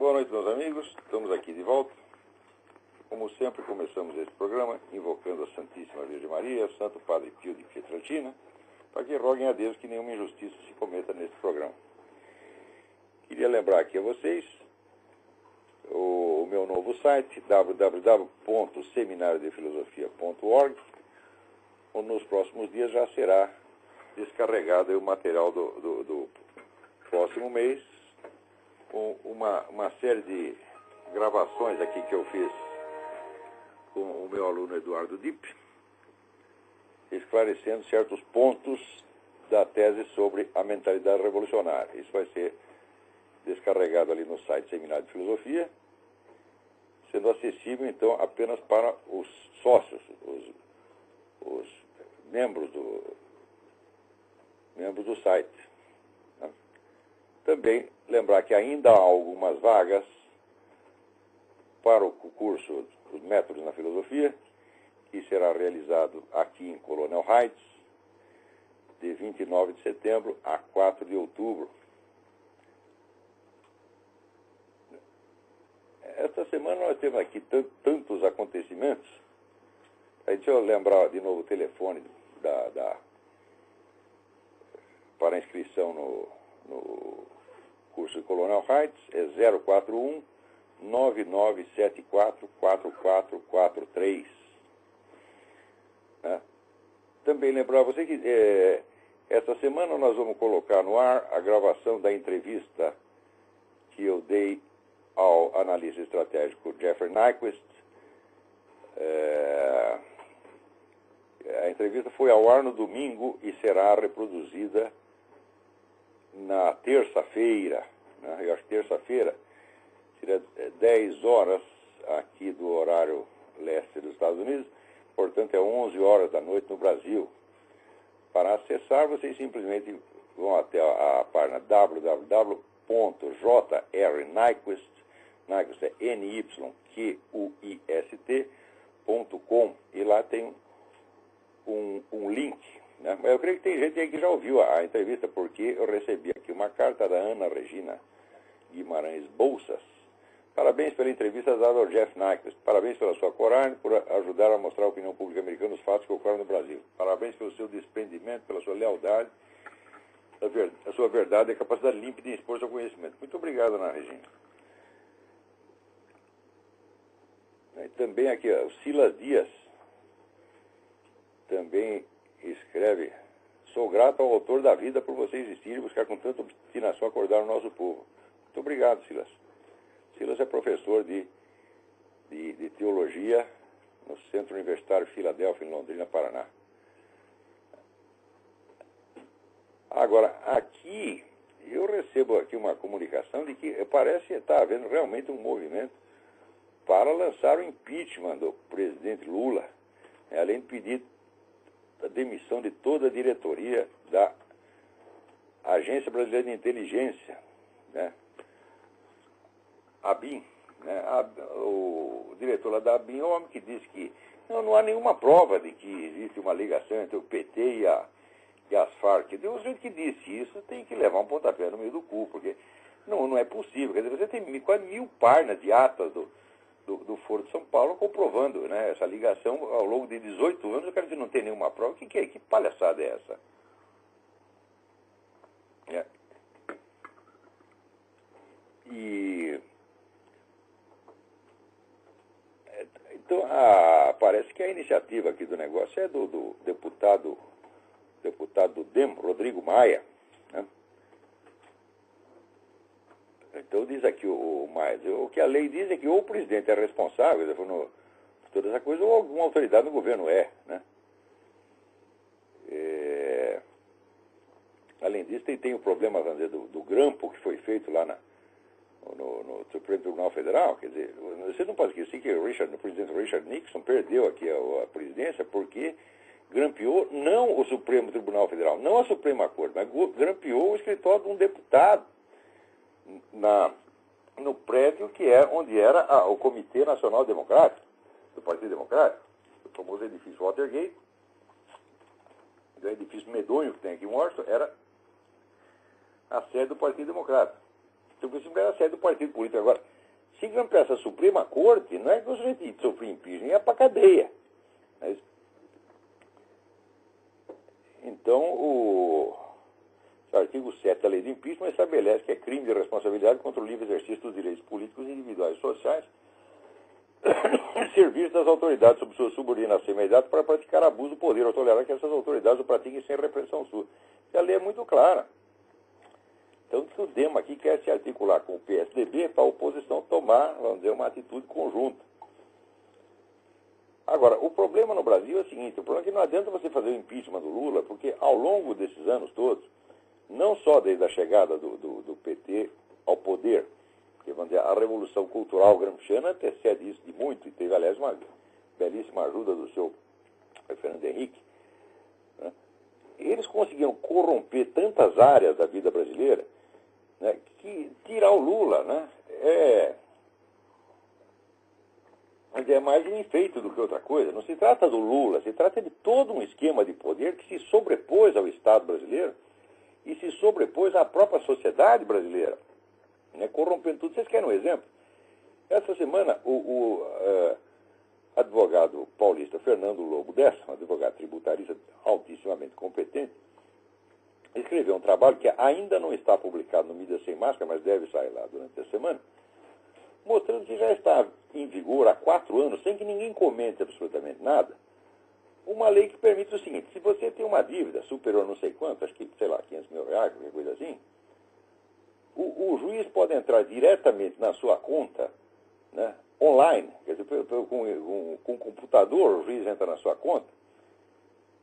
Boa noite, meus amigos. Estamos aqui de volta. Como sempre, começamos este programa invocando a Santíssima Virgem Maria, o Santo Padre Pio de Pietrelcina, para que roguem a Deus que nenhuma injustiça se cometa neste programa. Queria lembrar aqui a vocês o meu novo site, www.seminariodefilosofia.org, onde nos próximos dias já será descarregado o material do próximo mês, com uma série de gravações aqui que eu fiz com o meu aluno Eduardo Dipp, esclarecendo certos pontos da tese sobre a mentalidade revolucionária. Isso vai ser descarregado ali no site Seminário de Filosofia, sendo acessível, então, apenas para os sócios, os membros do site. Né? Também lembrar que ainda há algumas vagas para o curso Os Métodos na Filosofia, que será realizado aqui em Colonel Heights, de 29 de setembro a 4 de outubro. Esta semana nós temos aqui tantos acontecimentos. Aí deixa eu lembrar de novo o telefone para a inscrição no curso de Colonel Heights, é 041 9974 4443. Né? Também lembrar você que esta semana nós vamos colocar no ar a gravação da entrevista que eu dei ao analista estratégico Jeffrey Nyquist. A entrevista foi ao ar no domingo e será reproduzida na terça-feira. Né? Eu acho que terça-feira seria 10 horas aqui do horário leste dos Estados Unidos, portanto é 11 horas da noite no Brasil. Para acessar, vocês simplesmente vão até a página www.jrnyquist, Nyquist é NYQUIST.com, e lá tem um link. Né? Mas eu creio que tem gente aí que já ouviu a entrevista, porque eu recebi aqui uma carta da Ana Regina Guimarães Bolsas. Parabéns pela entrevista dada ao Jeff Nyquist. Parabéns pela sua coragem, por ajudar a mostrar à opinião pública americana os fatos que ocorrem no Brasil. Parabéns pelo seu desprendimento, pela sua lealdade, a sua verdade e a capacidade límpida de expor seu conhecimento. Muito obrigado, Ana Regina. E também aqui, o Silas Dias também escreve: sou grato ao autor da vida por você existir e buscar com tanta obstinação acordar o nosso povo. Muito obrigado, Silas. Silas é professor de teologia no Centro Universitário Filadélfia, em Londrina, Paraná. Agora, aqui, eu recebo aqui uma comunicação de que parece estar havendo realmente um movimento para lançar o impeachment do presidente Lula, né, além de pedir a demissão de toda a diretoria da Agência Brasileira de Inteligência, né? ABIN, né? O diretor lá da ABIN é um homem que disse que não há nenhuma prova de que existe uma ligação entre o PT e as Farc. O jeito que disse isso tem que levar um pontapé no meio do cu, porque não é possível. Quer dizer, você tem quase 1000 páginas de atas do Foro de São Paulo comprovando, né, essa ligação ao longo de 18 anos. O cara diz, não tem nenhuma prova. Que palhaçada é essa? Então, parece que a iniciativa aqui do negócio é do deputado do DEM, Rodrigo Maia. Né? Então diz aqui o Maia, o que a lei diz é que ou o presidente é responsável por toda essa coisa, ou alguma autoridade no governo é. Né? Além disso, tem o problema, vamos dizer, do grampo que foi feito lá no Supremo Tribunal Federal. Quer dizer, você não pode esquecer que o presidente Richard Nixon perdeu aqui a presidência porque grampeou não o Supremo Tribunal Federal, não a Suprema Corte, mas grampeou o escritório de um deputado no prédio que é onde era o Comitê Nacional Democrático, do Partido Democrático, o famoso edifício Watergate, o edifício medonho que tem aqui em Washington, era a sede do Partido Democrático. Então, por isso era a sede do partido político. Agora, sigam para essa Suprema Corte, não é que o sujeito sofreu impeachment, é para cadeia. Então, o artigo 7 da lei de impeachment estabelece que é crime de responsabilidade contra o livre exercício dos direitos políticos, individuais e sociais, serviço das autoridades sob sua subordinação imediata para praticar abuso do poder ou tolerar que essas autoridades o pratiquem sem repressão sua. A lei é muito clara. Então, o Dema aqui quer se articular com o PSDB para a oposição tomar, vamos dizer, uma atitude conjunta. Agora, o problema no Brasil é o seguinte, o problema é que não adianta você fazer o impeachment do Lula, porque ao longo desses anos todos, não só desde a chegada do PT ao poder, porque, vamos dizer, a Revolução Cultural gramsciana antecede isso de muito, e teve, aliás, uma belíssima ajuda do seu Fernando Henrique, né? Eles conseguiram corromper tantas áreas da vida brasileira, né, que tirar o Lula, né, é mais um enfeite do que outra coisa. Não se trata do Lula, se trata de todo um esquema de poder que se sobrepôs ao Estado brasileiro e se sobrepôs à própria sociedade brasileira, né, corrompendo tudo. Vocês querem um exemplo? Essa semana, o advogado paulista Fernando Lobo Dessa, um advogado tributarista altissimamente competente, escreveu um trabalho que ainda não está publicado no Mídia Sem Máscara, mas deve sair lá durante a semana, mostrando que já está em vigor há 4 anos, sem que ninguém comente absolutamente nada, uma lei que permite o seguinte: se você tem uma dívida superior a não sei quanto, acho que, sei lá, 500 mil reais, qualquer coisa assim, o juiz pode entrar diretamente na sua conta, né, online, quer dizer, com o computador, o juiz entra na sua conta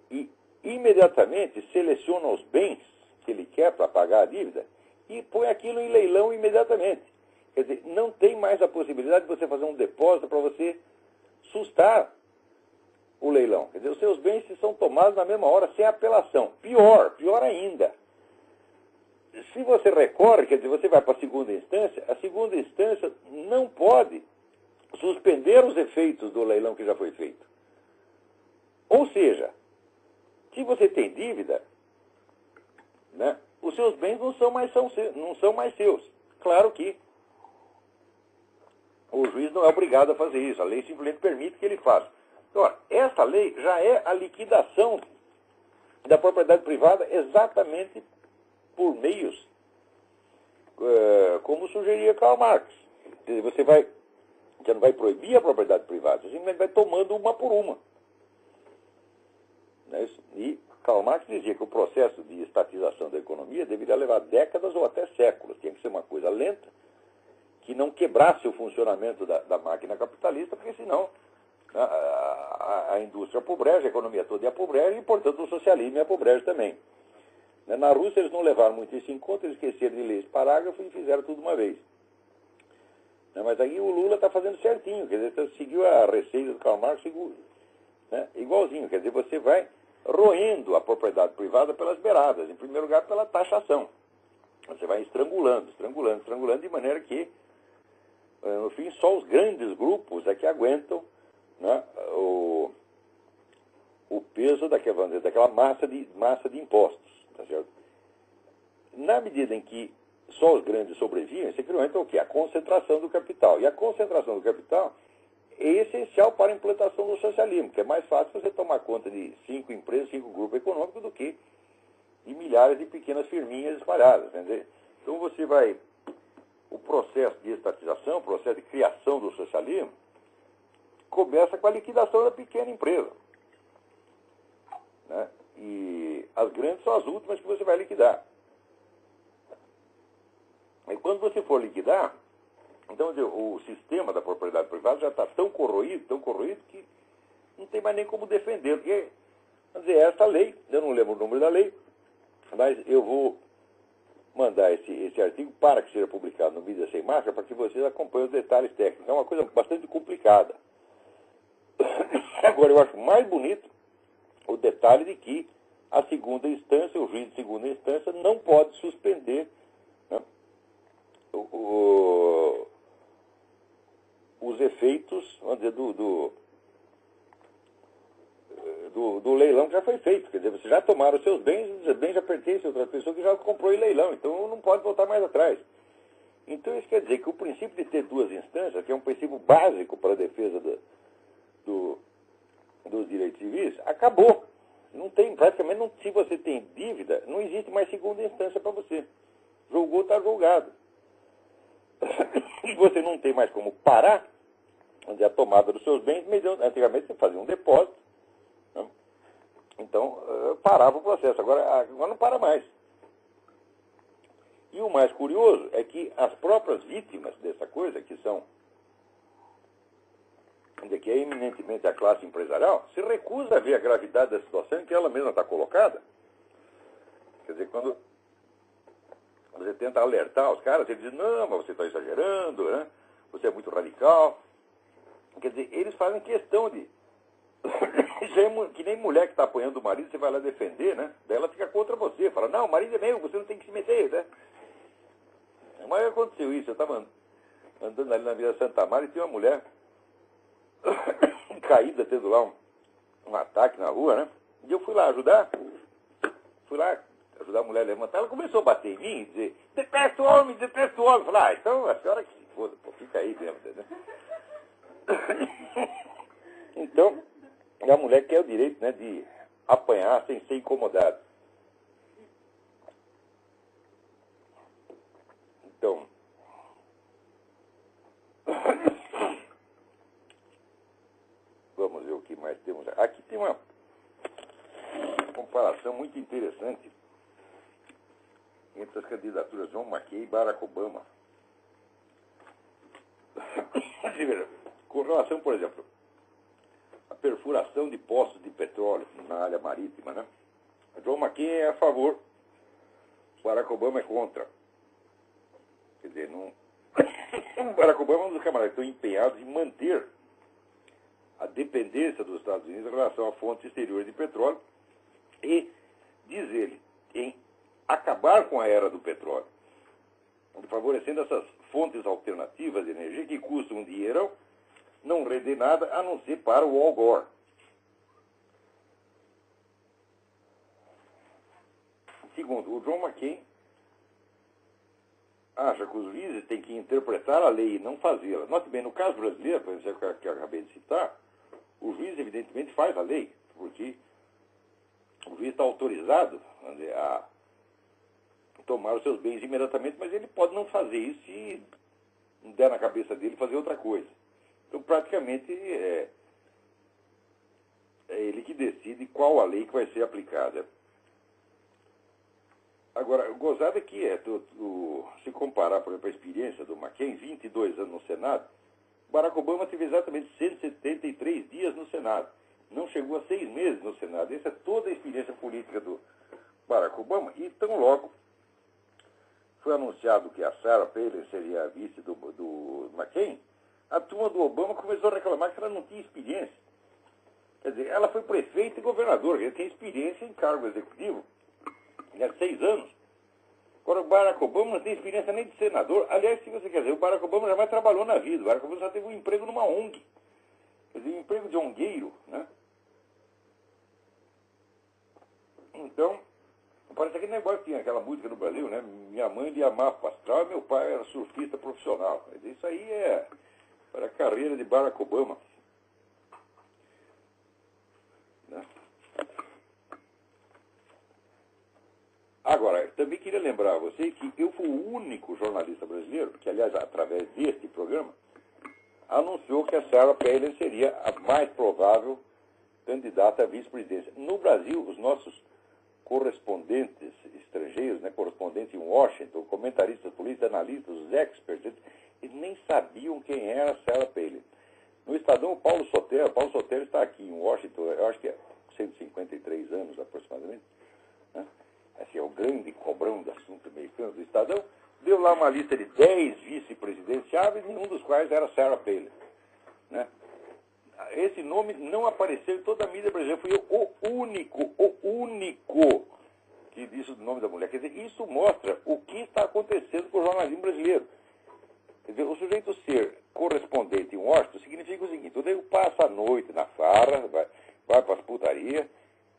e imediatamente seleciona os bens que ele quer para pagar a dívida e põe aquilo em leilão imediatamente. Quer dizer, não tem mais a possibilidade de você fazer um depósito para você sustar o leilão. Quer dizer, os seus bens são tomados na mesma hora, sem apelação. Pior ainda. Se você recorre, quer dizer, você vai para a segunda instância não pode suspender os efeitos do leilão que já foi feito. Ou seja, se você tem dívida, né, os seus bens não são mais seus. Claro que o juiz não é obrigado a fazer isso. A lei simplesmente permite que ele faça. Então, essa lei já é a liquidação da propriedade privada exatamente por meios como sugeria Karl Marx. Você já não vai proibir a propriedade privada, você simplesmente vai tomando uma por uma. Né? E Karl Marx dizia que o processo de estatização da economia deveria levar décadas ou até séculos. Tinha que ser uma coisa lenta, que não quebrasse o funcionamento da máquina capitalista, porque senão a indústria apobrece, a economia toda apobrece e, portanto, o socialismo apobrece também. Na Rússia eles não levaram muito isso em conta, eles esqueceram de ler esse parágrafo e fizeram tudo uma vez. Mas aí o Lula está fazendo certinho, quer dizer, seguiu a receita do Karl Marx, né, igualzinho, quer dizer, você vai roendo a propriedade privada pelas beiradas, em primeiro lugar pela taxação. Você vai estrangulando, de maneira que, no fim, só os grandes grupos é que aguentam, né, o peso daquela massa de impostos, tá certo? Na medida em que só os grandes sobrevivem, você criou então o quê? A concentração do capital. E a concentração do capital é essencial para a implantação do socialismo, que é mais fácil você tomar conta de 5 empresas, 5 grupos econômicos, do que de milhares de pequenas firminhas espalhadas. Entendeu? Então você vai... O processo de estatização, o processo de criação do socialismo, começa com a liquidação da pequena empresa. Né? E as grandes são as últimas que você vai liquidar. E quando você for liquidar, então o sistema da propriedade privada já está tão corroído que não tem mais nem como defender. Porque, vamos dizer, essa lei, eu não lembro o número da lei, mas eu vou mandar esse artigo para que seja publicado no Mídia Sem Máscara, para que vocês acompanhem os detalhes técnicos. É uma coisa bastante complicada. Agora, eu acho mais bonito o detalhe de que a segunda instância, o juiz de segunda instância, não pode suspender, né, os efeitos, vamos dizer, do leilão que já foi feito. Quer dizer, vocês já tomaram os seus bens, os bens já pertencem a outra pessoa que já comprou em leilão, então não pode voltar mais atrás. Então isso quer dizer que o princípio de ter duas instâncias básico para a defesa dos direitos civis, acabou. Não tem, praticamente, não, se você tem dívida, não existe mais segunda instância para você. Julgou, está julgado. E você não tem mais como parar a tomada dos seus bens. Antigamente você fazia um depósito, né? Então parava o processo. Agora não para mais. E o mais curioso é que as próprias vítimas dessa coisa, que é eminentemente a classe empresarial, se recusa a ver a gravidade da situação em que ela mesma está colocada. Quer dizer, quando você tenta alertar os caras, eles dizem, não, mas você está exagerando, né? Você é muito radical. Quer dizer, eles fazem questão de... Isso é que nem mulher que está apanhando o marido, você vai lá defender, né? Daí ela fica contra você, fala, não, o marido é meu, você não tem que se meter, né? Mas aconteceu isso, eu estava andando ali na Vila Santa Maria e tinha uma mulher caída, tendo lá um ataque na rua, né? E eu fui lá ajudar a mulher a levantar. Ela começou a bater em mim e dizer, detesto o homem. Eu falei, então a senhora que se foda, pô, fica aí mesmo, entendeu? Então, a mulher quer o direito, né, de apanhar sem ser incomodada. Então, vamos ver o que mais temos. Aqui tem uma comparação muito interessante entre as candidaturas John McCain e Barack Obama. Com relação, por exemplo, à perfuração de poços de petróleo na área marítima, né? John McCain é a favor, Barack Obama é contra. Quer dizer, não... Barack Obama é um dos camaradas que estão empenhados em manter a dependência dos Estados Unidos em relação a fontes exteriores de petróleo e, diz ele, em acabar com a era do petróleo, favorecendo essas fontes alternativas de energia que custam um dinheirão, não rendem nada a não ser para o Al Gore. Segundo, o John McCain acha que os juízes têm que interpretar a lei e não fazê-la. Note bem, no caso brasileiro, por exemplo, que eu acabei de citar, o juiz, evidentemente, faz a lei, porque o juiz está autorizado a tomar os seus bens imediatamente, mas ele pode não fazer isso se não der na cabeça dele fazer outra coisa. Então, praticamente, é ele que decide qual a lei que vai ser aplicada. Agora, gozada que se comparar, por exemplo, a experiência do McCain, 22 anos no Senado, Barack Obama teve exatamente 173 dias no Senado. Não chegou a 6 meses no Senado. Essa é toda a experiência política do Barack Obama. E tão logo foi anunciado que a Sarah Palin seria a vice do McCain, a turma do Obama começou a reclamar que ela não tinha experiência. Quer dizer, ela foi prefeita e governadora, ela tem experiência em cargo executivo. Há 6 anos. Agora, o Barack Obama não tem experiência nem de senador. Aliás, se você quer dizer, o Barack Obama jamais trabalhou na vida. O Barack Obama só teve um emprego numa ONG. Quer dizer, um emprego de ongueiro, né? Então, parece aquele negócio que tinha aquela música no Brasil, né? Minha mãe lhe amava astral e meu pai era surfista profissional. Quer dizer, isso aí para a carreira de Barack Obama. Né? Agora, eu também queria lembrar a você que eu fui o único jornalista brasileiro que, aliás, através deste programa, anunciou que a Sarah Palin seria a mais provável candidata à vice-presidência. No Brasil, os nossos correspondentes estrangeiros, né, correspondentes em Washington, comentaristas políticos, analistas, os experts, eles nem sabiam quem era a Sarah Palin. No Estadão, o Paulo Sotero está aqui em Washington, eu acho que é 153 anos aproximadamente, né? Assim, é o grande cobrão do assunto americano do Estadão, deu lá uma lista de 10 vice-presidenciáveis, nenhum dos quais era Sarah Palin. Né? Esse nome não apareceu em toda a mídia brasileira, fui eu o único que disse o nome da mulher. Quer dizer, isso mostra o que está acontecendo com o jornalismo brasileiro. Quer dizer, o sujeito ser correspondente em Washington significa o seguinte: o nego passa a noite na farra, vai para as putarias,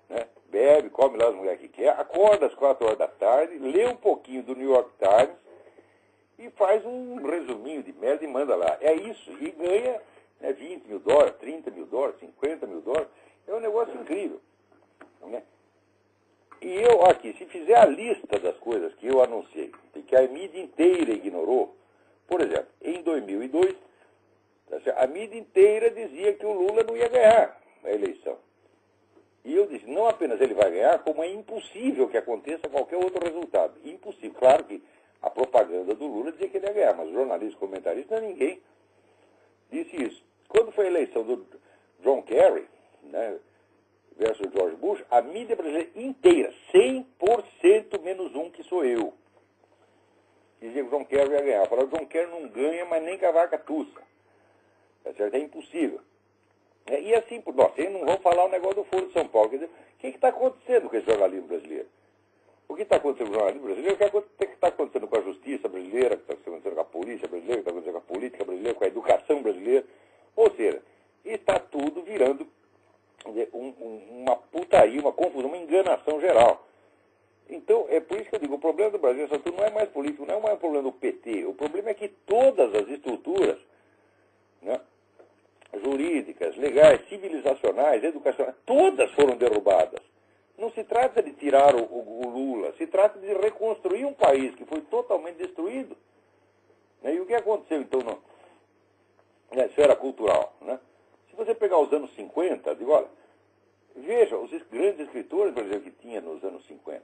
né, bebe, come lá as mulheres que quer, acorda às 4 horas da tarde, lê um pouquinho do New York Times e faz um resuminho de merda e manda propaganda lá. É isso, e ganha, né, 20 mil dólares, 30 mil dólares, 50 mil dólares. É um negócio incrível, né? E eu, aqui, se fizer a lista das coisas que eu anunciei, e que a mídia inteira ignorou, por exemplo, em 2002, a mídia inteira dizia que o Lula não ia ganhar a eleição. E eu disse, não apenas ele vai ganhar, como é impossível que aconteça qualquer outro resultado. Impossível. Claro que a propaganda do Lula dizia que ele ia ganhar, mas jornalistas, comentaristas, ninguém disse isso. Quando foi a eleição do John Kerry, né, versus George Bush, a mídia brasileira inteira, 100% menos um, que sou eu, dizia que o John Kerry ia ganhar. Falaram, o John Kerry não ganha, mas nem com a vaca tussa. Tá certo? É impossível. E assim, vocês não vão falar o negócio do Foro de São Paulo. Quer dizer, o que está acontecendo com esse jornalismo brasileiro? O que está acontecendo com o jornalismo brasileiro? O que está acontecendo com a justiça brasileira? O que está acontecendo com a polícia brasileira? O que está acontecendo com a política brasileira? Com a educação brasileira? Ou seja, está tudo virando uma putaria, uma confusão, uma enganação geral. Então, é por isso que eu digo, o problema do Brasil não é mais político, não é mais um problema do PT. O problema é que todas as estruturas, né, jurídicas, legais, civilizacionais, educacionais, todas foram derrubadas. Não se trata de tirar o Lula, se trata de reconstruir um país que foi totalmente destruído. Né? E o que aconteceu, então, na esfera cultural? Né? Se você pegar os anos 50, digo, olha, veja os grandes escritores brasileiros que tinha nos anos 50.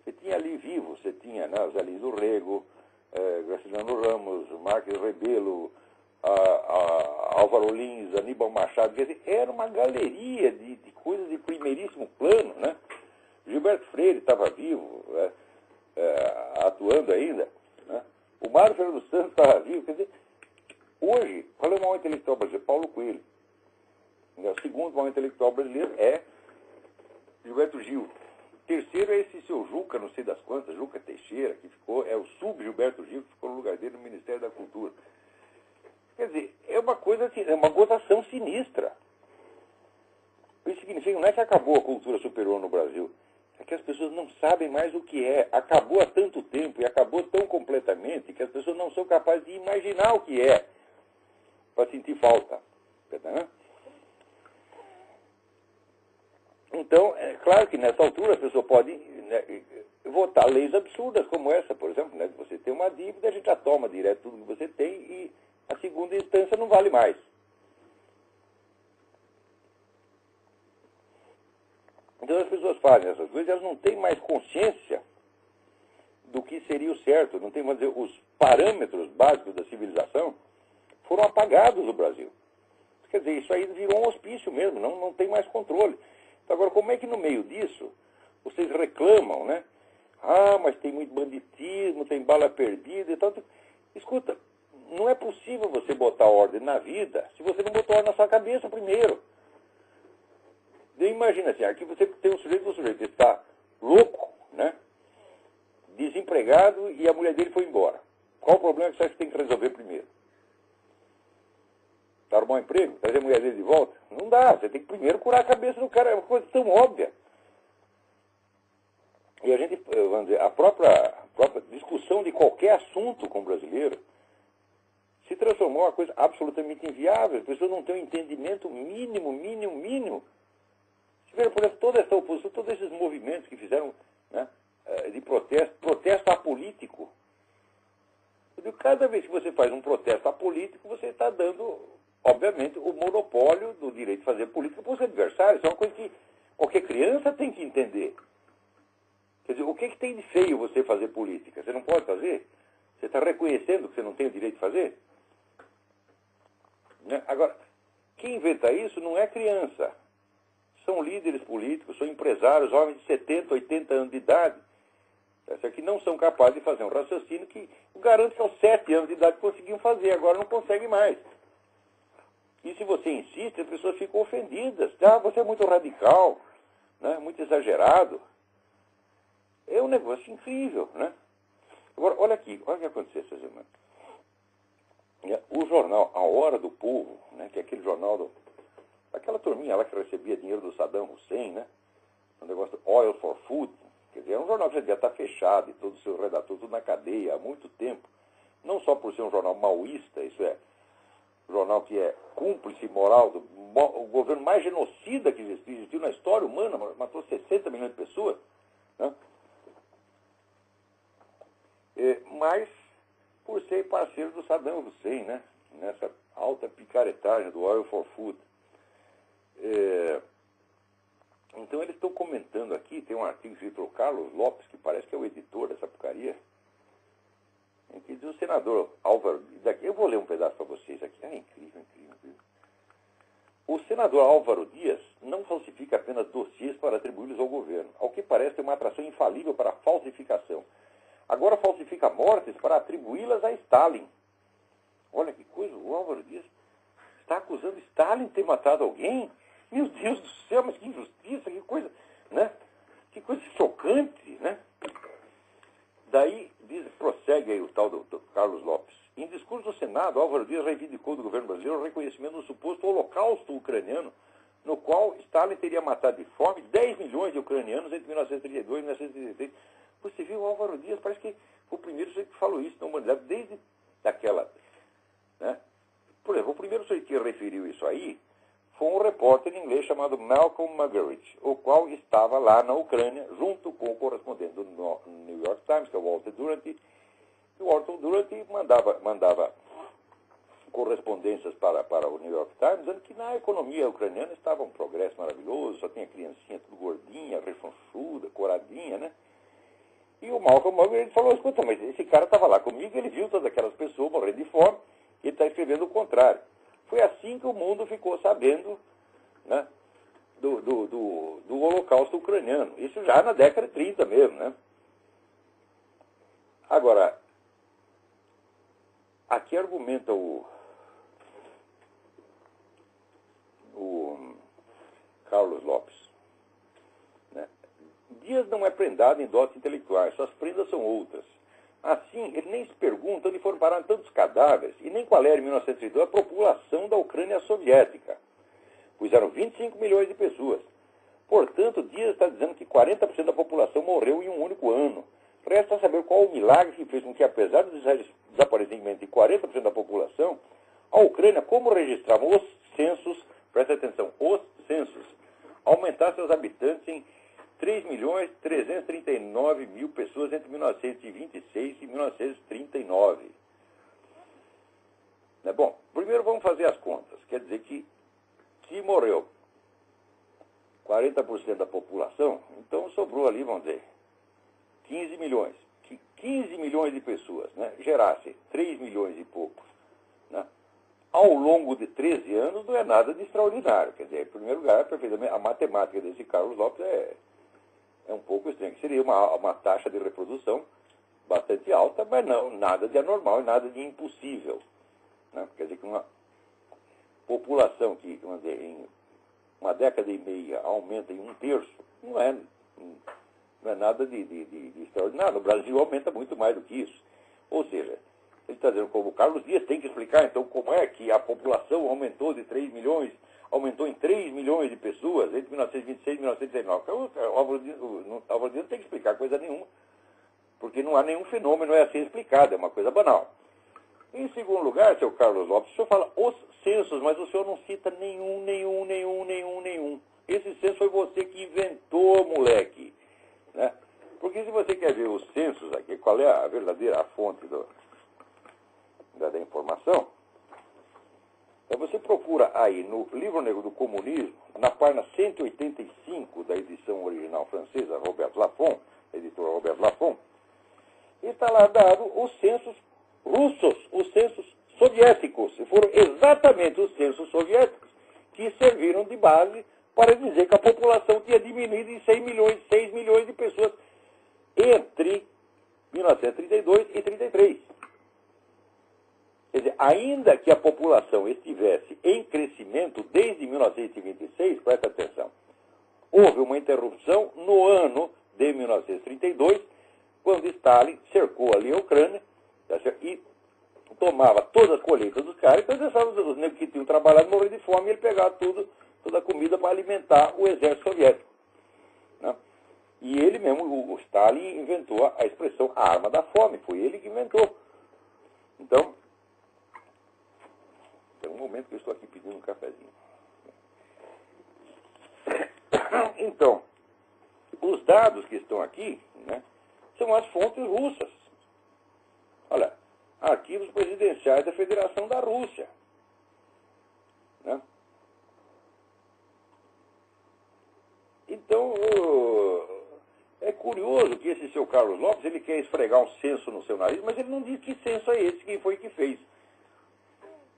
Você tinha ali vivo, você tinha, né, Zé Lins do Rego, Graciliano Ramos, Marques Rebelo, Álvaro Lins, Aníbal Machado, quer dizer, era uma galeria de coisas de primeiríssimo plano, né? Gilberto Freire estava vivo, atuando ainda, né? O Mário Fernando Santos estava vivo, quer dizer, hoje, qual é o maior intelectual brasileiro? Paulo Coelho. O segundo maior intelectual brasileiro é Gilberto Gil. O terceiro é esse seu Juca, não sei das quantas, Juca Teixeira, que ficou, é o sub-Gilberto Gil, que ficou no lugar dele no Ministério da Cultura. Quer dizer, é uma coisa, é uma gozação sinistra. Isso significa, não é que acabou a cultura superior no Brasil, é que as pessoas não sabem mais o que é. Acabou há tanto tempo e acabou tão completamente que as pessoas não são capazes de imaginar o que é para sentir falta. Né? Então, é claro que nessa altura a pessoa pode, né, votar leis absurdas como essa, por exemplo, né, você tem uma dívida, a gente já toma direto tudo que você tem e a segunda instância não vale mais. Então as pessoas fazem essas coisas, elas não têm mais consciência do que seria o certo, não tem, vamos dizer, os parâmetros básicos da civilização foram apagados no Brasil. Quer dizer, isso aí virou um hospício mesmo, não tem mais controle. Então, agora, como é que no meio disso vocês reclamam, né? Ah, mas tem muito banditismo, tem bala perdida e tal. Escuta, não é possível você botar ordem na vida se você não botar ordem na sua cabeça primeiro. Imagina assim, aqui você tem um sujeito está louco, né? Desempregado e a mulher dele foi embora. Qual o problema que você acha que tem que resolver primeiro? Arrumar um emprego? Trazer a mulher dele de volta? Não dá, você tem que primeiro curar a cabeça do cara, é uma coisa tão óbvia. E a gente, vamos dizer, a própria discussão de qualquer assunto com o brasileiro se transformou em uma coisa absolutamente inviável. As pessoas não têm um entendimento mínimo. Se veja, por exemplo, toda essa oposição, todos esses movimentos que fizeram, né, de protesto apolítico. Eu digo, cada vez que você faz um protesto apolítico, você está dando, obviamente, o monopólio do direito de fazer política para os adversários. Isso é uma coisa que qualquer criança tem que entender. Quer dizer, o que tem de feio você fazer política? Você não pode fazer? Você está reconhecendo que você não tem o direito de fazer? Né? Agora, quem inventa isso não é criança. São líderes políticos, são empresários, homens de 70, 80 anos de idade, que não são capazes de fazer um raciocínio que garante que aos 7 anos de idade conseguiam fazer, agora não conseguem mais. E se você insiste, as pessoas ficam ofendidas. Ah, você é muito radical, né? Muito exagerado. É um negócio incrível, né? Agora, olha aqui, olha o que aconteceu essa semana. O jornal A Hora do Povo, né, que é aquele jornal aquela turminha lá que recebia dinheiro do Saddam Hussein, né? Um negócio de Oil for Food. Quer dizer, é um jornal que já devia estar fechado e todo o seu redator tudo na cadeia há muito tempo. não só por ser um jornal maoísta, isso é, um jornal que é cúmplice moral do o governo mais genocida que existiu na história humana, matou 60 milhões de pessoas, né? Mas por ser parceiro do Saddam Hussein, né? Nessa alta picaretagem do Oil for Food. Então eles estão comentando aqui, tem um artigo escrito pelo Carlos Lopes, que parece que é o editor dessa porcaria, em que diz o senador Álvaro, daqui, eu vou ler um pedaço para vocês aqui, incrível, incrível, incrível. O senador Álvaro Dias não falsifica apenas dossiês para atribuí-los ao governo, ao que parece ter uma atração infalível para a falsificação. Agora falsifica mortes para atribuí-las a Stalin. Olha que coisa, o Álvaro Dias está acusando Stalin de ter matado alguém? Meu Deus do céu, mas que injustiça, que coisa, né? Que coisa chocante, né? Daí, prossegue aí o tal do Carlos Lopes. Em discurso do Senado, Álvaro Dias reivindicou do governo brasileiro o reconhecimento do suposto holocausto ucraniano, no qual Stalin teria matado de fome 10 milhões de ucranianos entre 1932 e 1933. Você viu, o Álvaro Dias parece que foi o primeiro sujeito que falou isso na humanidade, desde daquela, né? Por exemplo, o primeiro sujeito que referiu isso aí foi um repórter em inglês chamado Malcolm Muggeridge, o qual estava lá na Ucrânia, junto com o correspondente do New York Times, que é o Walter Duranty. E o Walter Duranty mandava correspondências para o New York Times, dizendo que na economia ucraniana estava um progresso maravilhoso, só tinha criancinha tudo gordinha, rechonchuda, coradinha, né? E o Malcolm Muggeridge falou, escuta, mas esse cara estava lá comigo, ele viu todas aquelas pessoas morrendo de fome, e ele está escrevendo o contrário. Foi assim que o mundo ficou sabendo, né, do holocausto ucraniano. Isso já na década de 30 mesmo, né? Agora, aqui argumenta o Carlos Lopes, né? Dias não é prendado em dotes intelectuais, suas prendas são outras. Assim, ele nem se pergunta onde foram parar tantos cadáveres e nem qual era, em 1932, a população da Ucrânia soviética, pois eram 25 milhões de pessoas. Portanto, Dias está dizendo que 40% da população morreu em um único ano. Resta saber qual o milagre que fez com que, apesar do desaparecimento de 40% da população, a Ucrânia, como registravam os censos, presta atenção, os censos, aumentasse seus habitantes em 3.339.000 pessoas entre 1926 e 1939. Bom, primeiro vamos fazer as contas. Quer dizer que se morreu 40% da população, então sobrou ali, vamos dizer, 15 milhões. Que 15 milhões de pessoas, né, gerassem 3 milhões e poucos, né, ao longo de 13 anos não é nada de extraordinário. Quer dizer, em primeiro lugar, a matemática desse Carlos Lopes é um pouco estranho. Seria uma taxa de reprodução bastante alta, mas não, nada de anormal e nada de impossível, né? Quer dizer que uma população que, vamos dizer, em uma década e meia aumenta em 1/3, não é nada de extraordinário. No Brasil aumenta muito mais do que isso. Ou seja, ele está dizendo, como o Carlos Dias tem que explicar, então, como é que a população aumentou de 3 milhões, aumentou em 3 milhões de pessoas entre 1926 e 1939. O Álvaro Dias não tem que explicar coisa nenhuma, porque não há nenhum fenômeno a ser explicado, é uma coisa banal. Em segundo lugar, seu Carlos Lopes, o senhor fala os censos, mas o senhor não cita nenhum. Esse censo foi você que inventou, moleque, né? Porque se você quer ver os censos aqui, qual é a verdadeira fonte da informação, você procura aí no Livro Negro do Comunismo, na página 185 da edição original francesa, Robert Laffont, editora Robert Laffont, está lá dado os censos russos, os censos soviéticos. E foram exatamente os censos soviéticos que serviram de base para dizer que a população tinha diminuído em 6 milhões de pessoas entre 1932 e 1933. Quer dizer, ainda que a população estivesse em crescimento desde 1926, presta atenção, houve uma interrupção no ano de 1932, quando Stalin cercou ali a Ucrânia, e tomava todas as colheitas dos caras, então deixava os negros que tinham trabalhado morrer de fome, e ele pegava toda a comida para alimentar o exército soviético, né? E ele mesmo, o Stalin, inventou a expressão a arma da fome, foi ele que inventou. Então, tem um momento que eu estou aqui pedindo um cafezinho. Então, os dados que estão aqui, né, são as fontes russas. Olha, arquivos presidenciais da Federação da Rússia. Né? Então, é curioso que esse seu Carlos Lopes, ele quer esfregar um censo no seu nariz, mas ele não diz que censo é esse, quem foi que fez.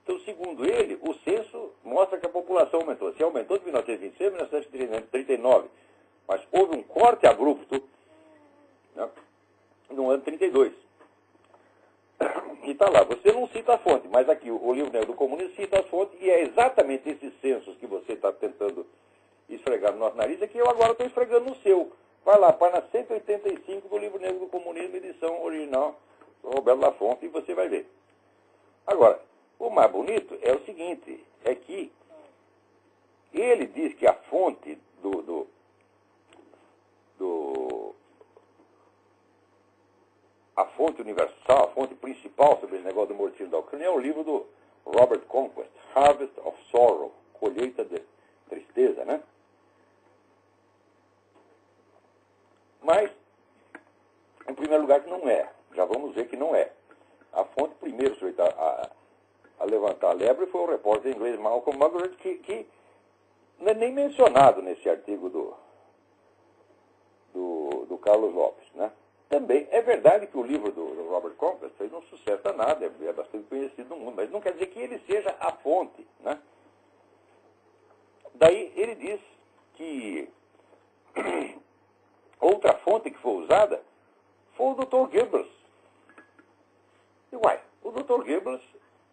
Então, segundo ele, o censo mostra que a população aumentou. Se aumentou de 1926 a 1939, mas houve um corte abrupto, né, no ano 32. E está lá, você não cita a fonte, mas aqui o livro negro do comunismo cita a fonte, e é exatamente esses censos que você está tentando esfregar no nosso nariz, é que eu agora estou esfregando no seu. Vai lá, página 185 do livro negro do comunismo, edição original do Roberto Lafonte, e você vai ver. Agora, o mais bonito é o seguinte, é que ele diz que a fonte a fonte universal, a fonte principal sobre esse negócio do morticínio da Ucrânia é o livro do Robert Conquest, Harvest of Sorrow, Colheita de Tristeza, né? Mas, em primeiro lugar, que não é. Já vamos ver que não é. A fonte primeiro sujeito a levantar a lebre foi o repórter inglês Malcolm Muggeridge, que não é nem mencionado nesse artigo do Carlos Lopes, né? Também é verdade que o livro do Robert Conquest fez um sucesso danado, é bastante conhecido no mundo, mas não quer dizer que ele seja a fonte, né? Daí ele diz que outra fonte que foi usada foi o Dr. Goebbels. E uai, o Dr. Goebbels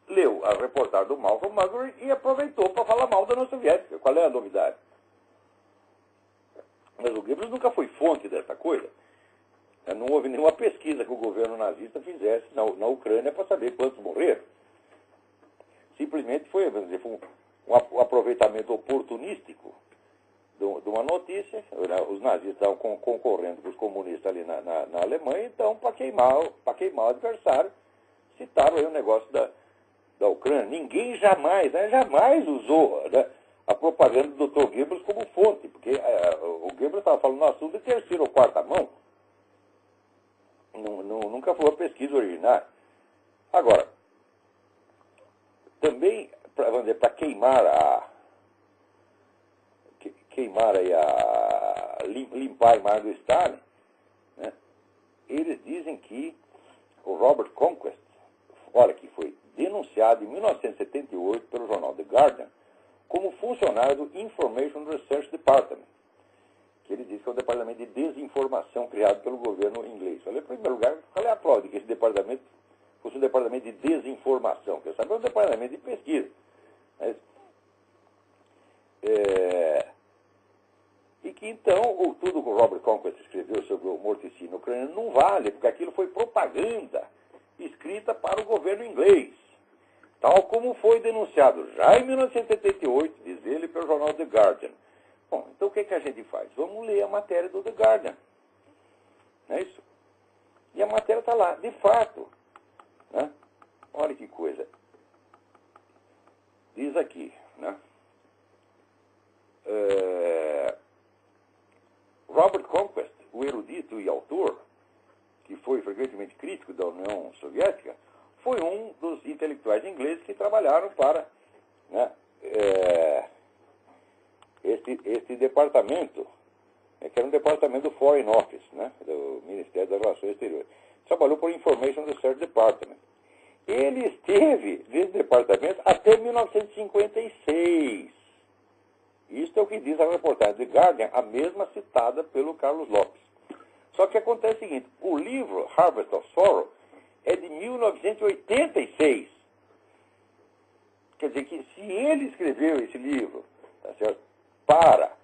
leu a reportagem do Malcolm Muggeridge e aproveitou para falar mal da União Soviética. Qual é a novidade? Mas o Goebbels nunca foi fonte dessa coisa. Não houve nenhuma pesquisa que o governo nazista fizesse na Ucrânia para saber quantos morreram. Simplesmente foi, vamos dizer, um aproveitamento oportunístico de uma notícia. Os nazistas estavam concorrendo com os comunistas ali na Alemanha, então, para queimar o adversário, citaram aí o negócio da Ucrânia. Ninguém jamais usou, né, a propaganda do Dr. Goebbels como fonte, porque o Goebbels estava falando no assunto de terceira ou quarta mão. Nunca foi uma pesquisa original. Agora, também, para limpar a imagem do Stalin, né, eles dizem que o Robert Conquest, olha, que foi denunciado em 1978 pelo jornal The Guardian como funcionário do Information Research Department, que ele diz que é um departamento de desinformação criado pelo governo inglês. Falei, em primeiro lugar, qual é a prova de que esse departamento fosse um departamento de desinformação? Quer saber, é um departamento de pesquisa. Mas, e que então, tudo que o Robert Conquest escreveu sobre o morticínio ucraniano não vale, porque aquilo foi propaganda escrita para o governo inglês, tal como foi denunciado já em 1978, diz ele, pelo jornal The Guardian. Bom, então o que a gente faz? Vamos ler a matéria do The Guardian. Não é isso? E a matéria está lá, de fato. Né? Olha que coisa. Diz aqui, né? Robert Conquest, o erudito e autor, que foi frequentemente crítico da União Soviética, foi um dos intelectuais ingleses que trabalharam para, né, este departamento, que era um departamento do Foreign Office, né, do Ministério das Relações Exteriores. Trabalhou por Information Research Department. Ele esteve nesse departamento até 1956. Isso é o que diz a reportagem de Guardian, a mesma citada pelo Carlos Lopes. Só que acontece o seguinte, o livro Harvest of Sorrow é de 1986. Quer dizer que se ele escreveu esse livro, tá certo, para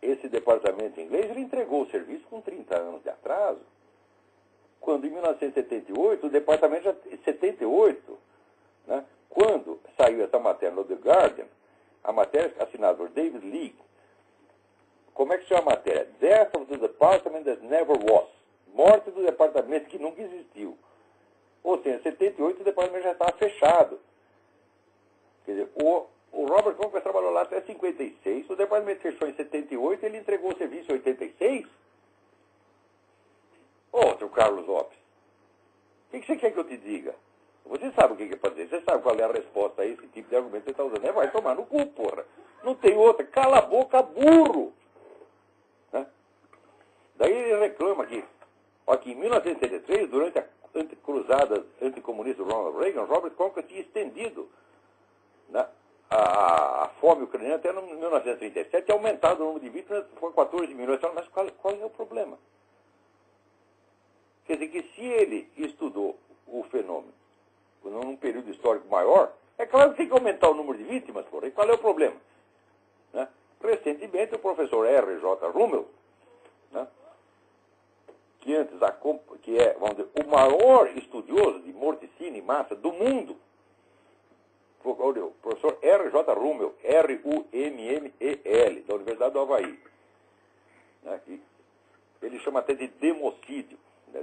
esse departamento inglês, ele entregou o serviço com 30 anos de atraso, quando em 1978, o departamento já 78, né, quando saiu essa matéria no The Guardian, a matéria assinada por David League, como é que chama a matéria? Death of the Department that Never Was. Morte do departamento que nunca existiu. Ou seja, em 78 o departamento já estava fechado. Quer dizer, o Robert Conquest trabalhou lá até 56, o departamento fechou em 78 e ele entregou o serviço em 86? Outro Carlos Lopes. O que você quer que eu te diga? Você sabe o que é fazer, você sabe qual é a resposta a esse tipo de argumento que você está usando. É, vai tomar no cu, porra. Não tem outra. Cala a boca, burro. Né? Daí ele reclama que, aqui em 1973, durante a cruzada anticomunista do Ronald Reagan, Robert Conquest tinha estendido, né, a fome ucraniana até 1937, aumentado o número de vítimas, foi 14 milhões. Mas qual é o problema? Quer dizer que se ele estudou o fenômeno num período histórico maior, é claro que tem que aumentar o número de vítimas, porém, qual é o problema? Né? Recentemente, o professor R.J. Rummel, né, que é, vamos dizer, o maior estudioso de morticínio em massa do mundo, o professor R.J. Rummel, R-U-M-M-E-L, da Universidade do Havaí, né, ele chama até de democídio.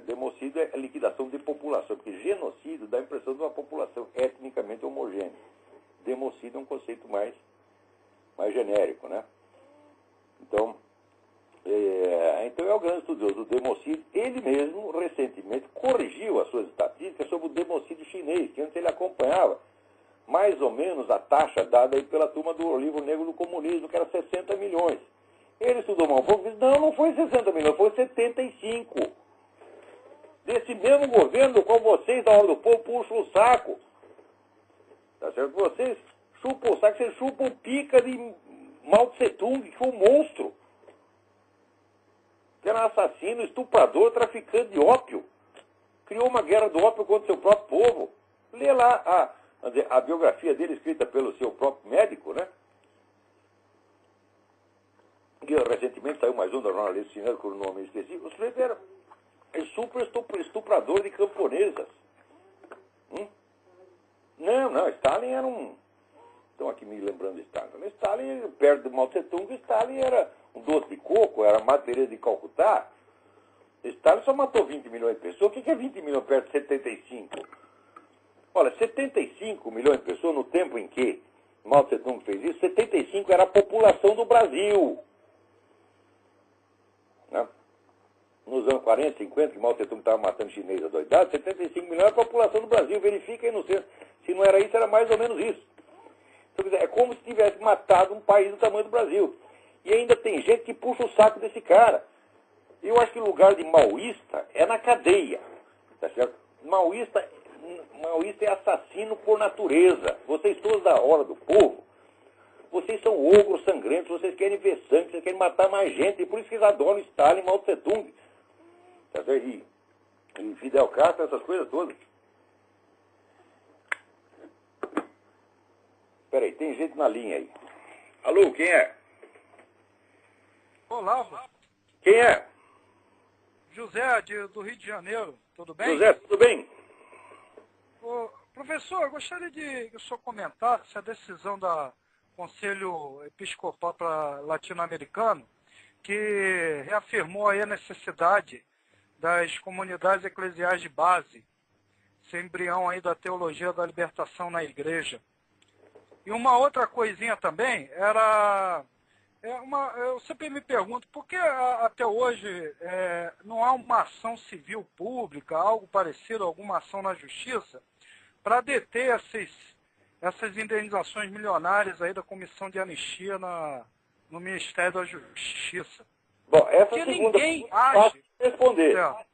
Democídio é a liquidação de população, porque genocídio dá a impressão de uma população etnicamente homogênea. Democídio é um conceito mais genérico, né? Então é o grande estudioso do democídio. Ele mesmo, recentemente, corrigiu as suas estatísticas sobre o democídio chinês, que antes ele acompanhava mais ou menos a taxa dada aí pela turma do livro negro do comunismo, que era 60 milhões. Ele estudou mal um pouco e disse, não foi 60 milhões, foi 75. Desse mesmo governo do qual vocês, da hora do povo, puxam o saco. Tá certo? Vocês chupam o saco, vocês chupam pica de Mao Tse Tung, que foi um monstro. Que era um assassino, estuprador, traficante de ópio. Criou uma guerra do ópio contra o seu próprio povo. Lê lá a biografia dele, escrita pelo seu próprio médico, né? Que recentemente saiu mais um da jornalista chinesa, com o nome eu esqueci. O sujeito era super estuprador de camponesas. Não, Stalin era um... Estão aqui me lembrando de Stalin. Stalin, perto do Mao Tse Tung, Stalin era um doce de coco, era Madre Teresa de Calcutá. Stalin só matou 20 milhões de pessoas. O que é 20 milhões perto de 75? Olha, 75 milhões de pessoas no tempo em que Mao Tse Tung fez isso, 75 era a população do Brasil. Né? Nos anos 40, 50, que Mao Tse Tung estava matando chinês adoidado, 75 milhões era a população do Brasil. Verifica aí no centro. Se não era isso, era mais ou menos isso. Então, quer dizer, é como se tivesse matado um país do tamanho do Brasil. E ainda tem gente que puxa o saco desse cara. Eu acho que o lugar de maoísta é na cadeia. Tá certo? Maoísta é assassino por natureza. Vocês todos da hora do povo, vocês são ogros sangrentos, vocês querem ver sangue, vocês querem matar mais gente. E por isso que eles adoram Stalin, Mao Tse Tung. Tá certo? E Fidel Castro, essas coisas todas. Peraí, tem gente na linha aí. Alô, quem é? Olá, Quem é? José, do Rio de Janeiro, tudo bem? José, tudo bem? Professor, eu gostaria de que o senhor comentasse a decisão do Conselho Episcopal Latino-Americano, que reafirmou aí a necessidade das comunidades eclesiais de base, esse embrião aí da teologia da libertação na igreja. E uma outra coisinha também eu sempre me pergunto, por que até hoje não há uma ação civil pública, algo parecido, alguma ação na justiça, para deter essas indenizações milionárias aí da Comissão de Anistia no Ministério da Justiça? Bom, essa porque segunda ninguém age. posso responder. É.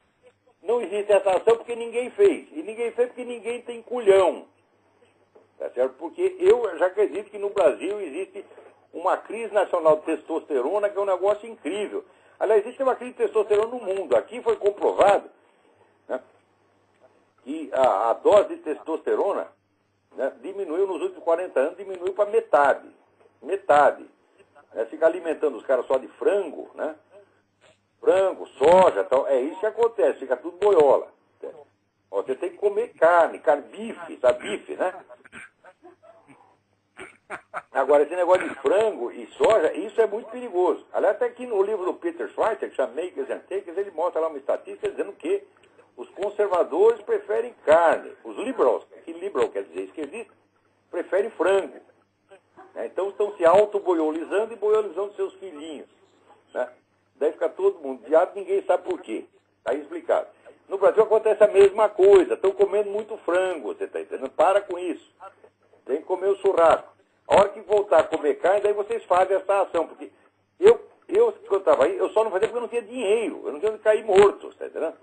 Não existe essa ação porque ninguém fez. E ninguém fez porque ninguém tem culhão. Tá certo? Porque eu já acredito que no Brasil existe uma crise nacional de testosterona que é um negócio incrível. Aliás, existe uma crise de testosterona no mundo. Aqui foi comprovado, né, que a dose de testosterona, né, diminuiu nos últimos 40 anos, diminuiu para metade. Metade. Né, fica alimentando os caras só de frango, né? Frango, soja, tal. É isso que acontece, fica tudo boiola. Ó, você tem que comer carne, bife, sabe? Bife, né? Agora, esse negócio de frango e soja, isso é muito perigoso. Aliás, até aqui no livro do Peter Schweizer, que chama Makers and Takers, ele mostra lá uma estatística dizendo que os conservadores preferem carne. Os liberals, que liberal quer dizer esquerdista, preferem frango. Né? Então estão se auto-boiolizando e boiolizando seus filhinhos. Né? Daí fica todo mundo diabo, ninguém sabe por quê. Está aí explicado. No Brasil acontece a mesma coisa. Estão comendo muito frango, você está entendendo? Para com isso. Tem que comer o churrasco. A hora que voltar a comer carne, daí vocês fazem essa ação. Porque quando eu estava aí, eu só não fazia porque eu não tinha dinheiro. Eu não tinha onde cair morto, está entendendo?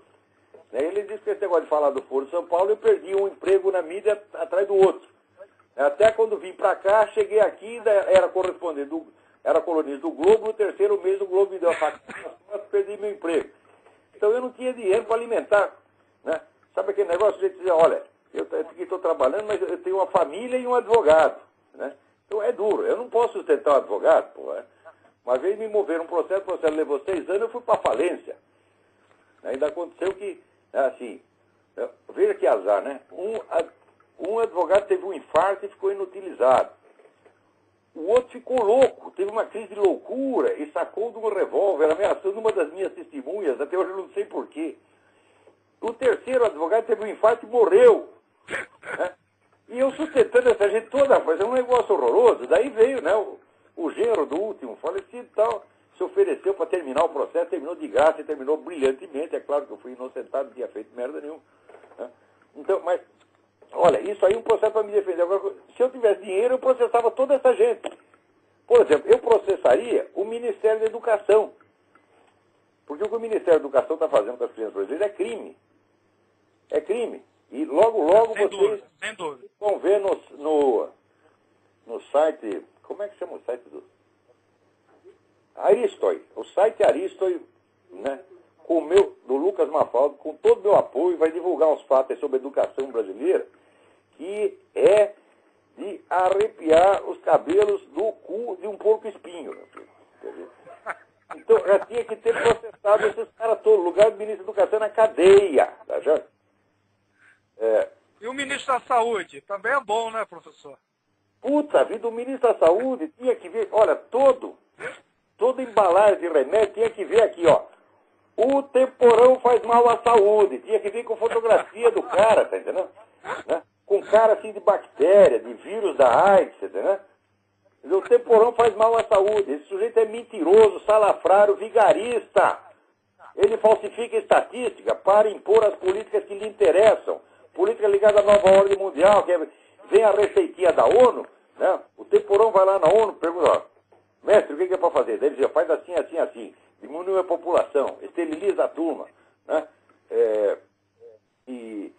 Ele disse que esse negócio de falar do Foro de São Paulo, eu perdi um emprego na mídia atrás do outro. Até quando vim para cá, cheguei aqui, era correspondente, era colunista do Globo, no terceiro mês o Globo me deu a facada, perdi meu emprego. Então eu não tinha dinheiro para alimentar. Né? Sabe aquele negócio de dizer, olha, eu aqui estou trabalhando, mas eu tenho uma família e um advogado. Né? Então é duro, eu não posso sustentar um advogado. Pô, né? Uma vez me moveram um processo, o processo levou 6 anos, eu fui para falência. Ainda aconteceu que, assim, veja que azar, né? Um advogado teve um infarto e ficou inutilizado. O outro ficou louco, teve uma crise de loucura e sacou de um revólver, ameaçando uma das minhas testemunhas, até hoje eu não sei porquê. O terceiro advogado teve um infarto e morreu. Né? E eu sustentando essa gente toda, fazendo um negócio horroroso. Daí veio, né, o genro do último falecido e tal, se ofereceu para terminar o processo, terminou de graça e terminou brilhantemente. É claro que eu fui inocentado, não tinha feito merda nenhuma. Né? Então, mas, olha, isso aí é um processo para me defender. Agora, se eu tivesse dinheiro, eu processava toda essa gente. Por exemplo, eu processaria o Ministério da Educação. Porque o que o Ministério da Educação está fazendo com as crianças brasileiras é crime. É crime. E logo, logo vocês vão ver no site... Como é que chama o site do... Aristoi. O site Aristoi, né, do Lucas Mafaldo, com todo o meu apoio, vai divulgar uns fatos sobre a educação brasileira, que é de arrepiar os cabelos do cu de um porco-espinho. Então, já tinha que ter processado esses caras todos. O lugar do ministro da Educação é na cadeia. Tá, já? E o ministro da Saúde? Também é bom, né, professor? Puta vida, o ministro da Saúde tinha que ver... Olha, toda embalagem de remédio tinha que ver aqui, ó. O temporão faz mal à saúde. Tinha que vir com fotografia do cara, tá entendendo? Né? Com cara assim de bactéria, de vírus da AIDS, tá entendendo? O temporão faz mal à saúde. Esse sujeito é mentiroso, salafrário, vigarista. Ele falsifica estatística para impor as políticas que lhe interessam. Política ligada à nova ordem mundial, que vem a receitinha da ONU, né? O temporão vai lá na ONU, pergunta, ó, mestre, o que é para fazer? Deve dizer, faz assim, assim, assim. Diminui a população, esteriliza a turma, né? E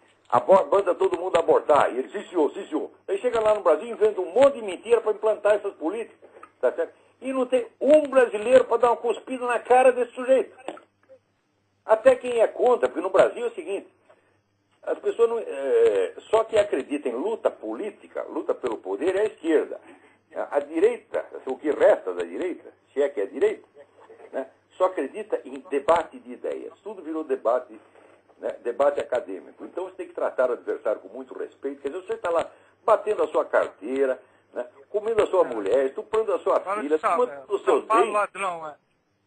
manda todo mundo abortar. E ele, sim senhor. Aí chega lá no Brasil e inventa um monte de mentira para implantar essas políticas. Tá certo? E não tem um brasileiro para dar uma cuspida na cara desse sujeito. Até quem é contra, porque no Brasil é o seguinte, as pessoas não, só que acreditam em luta política, luta pelo poder, é a esquerda. A direita, o que resta da direita, se é que é direita, né, só acredita em debate de ideias. Tudo virou debate, né, debate acadêmico. Então você tem que tratar o adversário com muito respeito. Quer dizer, você está lá batendo a sua carteira, né, comendo a sua mulher, estuprando a sua filha, tomando os seus bens, ladrão,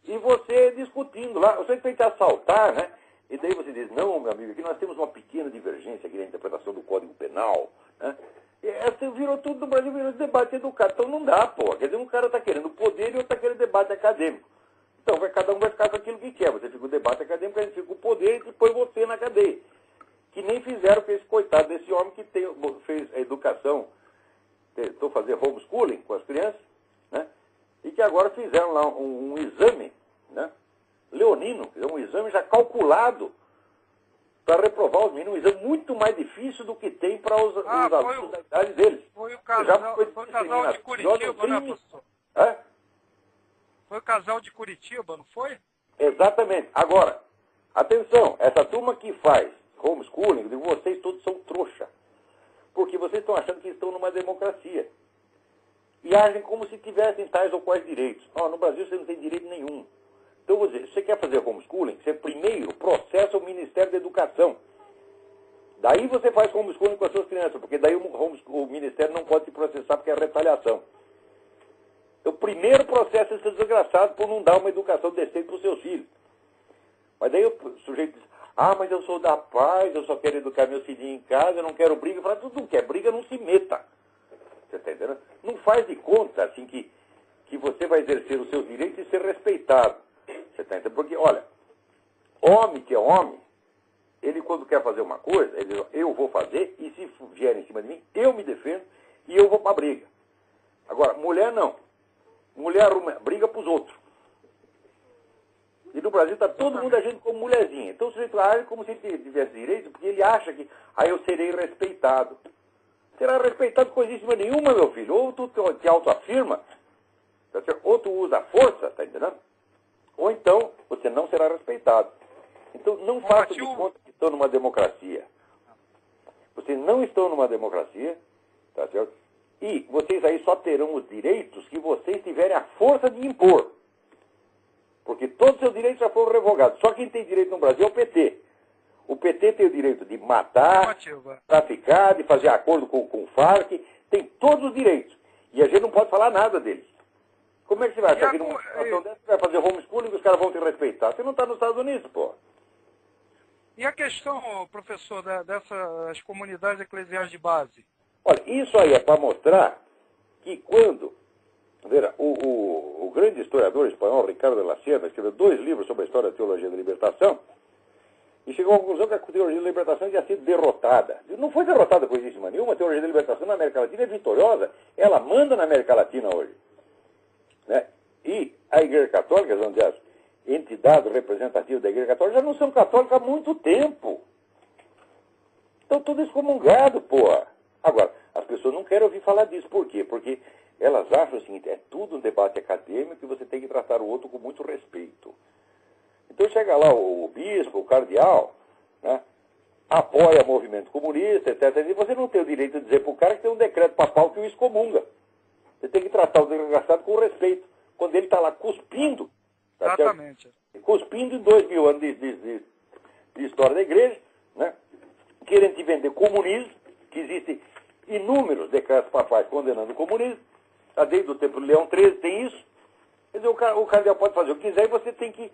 e você discutindo lá. Você tenta assaltar, né? E daí você diz, não, meu amigo, aqui nós temos uma pequena divergência aqui na interpretação do Código Penal, né? E virou tudo no Brasil, virou debate educado. Então não dá, pô. Quer dizer, um cara está querendo poder e outro está querendo debate acadêmico. Então cada um vai ficar com aquilo que quer. Você fica o debate acadêmico, a gente fica o poder e põe você na cadeia. Que nem fizeram com esse coitado desse homem que fez a educação, tentou fazer homeschooling com as crianças, né? E que agora fizeram lá um exame, né? Leonino, um exame já calculado para reprovar os meninos, um exame muito mais difícil do que tem para os alunos da idade deles. Foi o casal de Curitiba, né, professor? Foi o casal de Curitiba, não foi? Exatamente. Agora, atenção, essa turma que faz homeschooling, vocês todos são trouxa. Porque vocês estão achando que estão numa democracia. E agem como se tivessem tais ou quais direitos. No Brasil você não tem direito nenhum. Então, vou dizer, se você quer fazer homeschooling, você primeiro processa o Ministério da Educação. Daí você faz homeschooling com as suas crianças, porque daí o Ministério não pode te processar porque é retaliação. Então, primeiro processo esse desgraçado por não dar uma educação decente para os seus filhos. Mas daí o sujeito diz, Ah, mas eu sou da paz, eu só quero educar meu filhinho em casa, eu não quero briga. Fala, tu não quer briga, não se meta. Você está entendendo? Não faz de conta, assim, que você vai exercer os seus direitos e ser respeitado. Você está entendendo? Porque, olha, homem que é homem, ele quando quer fazer uma coisa, ele diz, eu vou fazer, e se vier em cima de mim, eu me defendo e eu vou para a briga. Agora, mulher não. Mulher briga para os outros. E no Brasil está todo mundo agindo como mulherzinha. Então o sujeito age como se ele tivesse direito, porque ele acha que, eu serei respeitado. Será respeitado coisíssima nenhuma, meu filho. Ou tu te autoafirma, tá certo? Ou tu usa a força, tá entendendo? Ou então você não será respeitado. Então não façam de conta que estão numa democracia. Vocês não estão numa democracia, tá certo? E vocês aí só terão os direitos que vocês tiverem a força de impor. Porque todos os seus direitos já foram revogados. Só quem tem direito no Brasil é o PT. O PT tem o direito de matar, traficar, de fazer acordo com o FARC. Tem todos os direitos. E a gente não pode falar nada deles. Como é que você vai achar que numa situação dessa você vai fazer homeschooling e os caras vão te respeitar? Você não está nos Estados Unidos, pô. E a questão, professor, dessas comunidades eclesiais de base? Olha, isso aí é para mostrar que quando... Veja, o grande historiador espanhol, Ricardo de la Sierra, escreveu 2 livros sobre a história da teologia da libertação e chegou à conclusão que a teologia da libertação tinha sido derrotada. Não foi derrotada coisíssima nenhuma. A teologia da libertação na América Latina é vitoriosa. Ela manda na América Latina hoje. Né? E a Igreja Católica, onde as entidades representativas da Igreja Católica já não são católicas há muito tempo. Estão tudo excomungado, porra. Agora, as pessoas não querem ouvir falar disso. Por quê? Porque elas acham o seguinte, é tudo um debate acadêmico e você tem que tratar o outro com muito respeito. Então chega lá o bispo, o cardeal, né, apoia o movimento comunista, etc. E você não tem o direito de dizer para o cara que tem um decreto papal que o excomunga. Você tem que tratar o desgraçado com respeito. Quando ele está lá cuspindo, tá exatamente, certo? Cuspindo em 2000 anos de história da igreja, né, querendo te vender comunismo, que existem inúmeros decretos papais condenando o comunismo. Desde o tempo do Leão XIII tem isso. Quer dizer, o cardeal pode fazer o que quiser e você tem que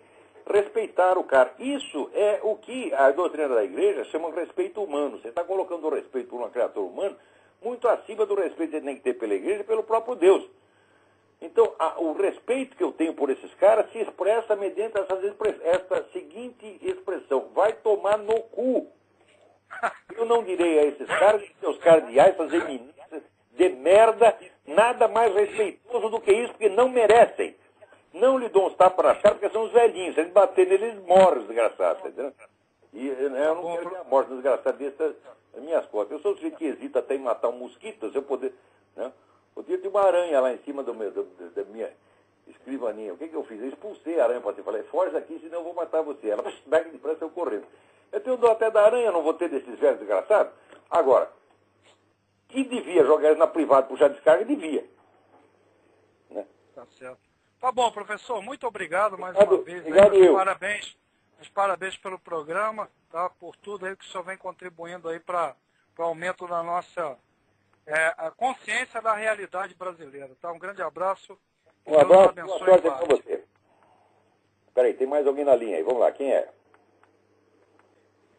respeitar o cara. Isso é o que a doutrina da igreja chama de respeito humano. Você está colocando o respeito por uma criatura humana muito acima do respeito que você tem que ter pela igreja e pelo próprio Deus. Então, o respeito que eu tenho por esses caras se expressa mediante essa seguinte expressão: vai tomar no cu. Eu não direi a esses caras que seus cardeais fazer ministras de merda, nada mais respeitoso do que isso, porque não merecem. Não lhe dão uns tapas na cara, porque são os velhinhos. Se eles baterem neles, eles morrem, os desgraçados. Entendeu? E eu não quero ver a morte dos desgraçados destas minhas costas. Eu sou o sujeito que hesita até em matar um mosquito, se eu poder... Né? Eu tinha uma aranha lá em cima da minha escrivaninha. O que eu fiz? Eu expulsei a aranha para você. Falei, foge daqui, senão eu vou matar você. Ela vai depressa, eu correndo. Eu tenho dó até da aranha, não vou ter desses velhos desgraçados. Agora, que devia jogar eles na privada, puxar descarga, devia. Né? Tá certo. Tá bom, professor, muito obrigado mais uma vez. Obrigado eu. Parabéns pelo programa, tá? Por tudo aí que o senhor vem contribuindo aí para o aumento da nossa a consciência da realidade brasileira. Tá? Um grande abraço. Um abraço, boa sorte para você. Espera aí, tem mais alguém na linha aí. Vamos lá, quem é?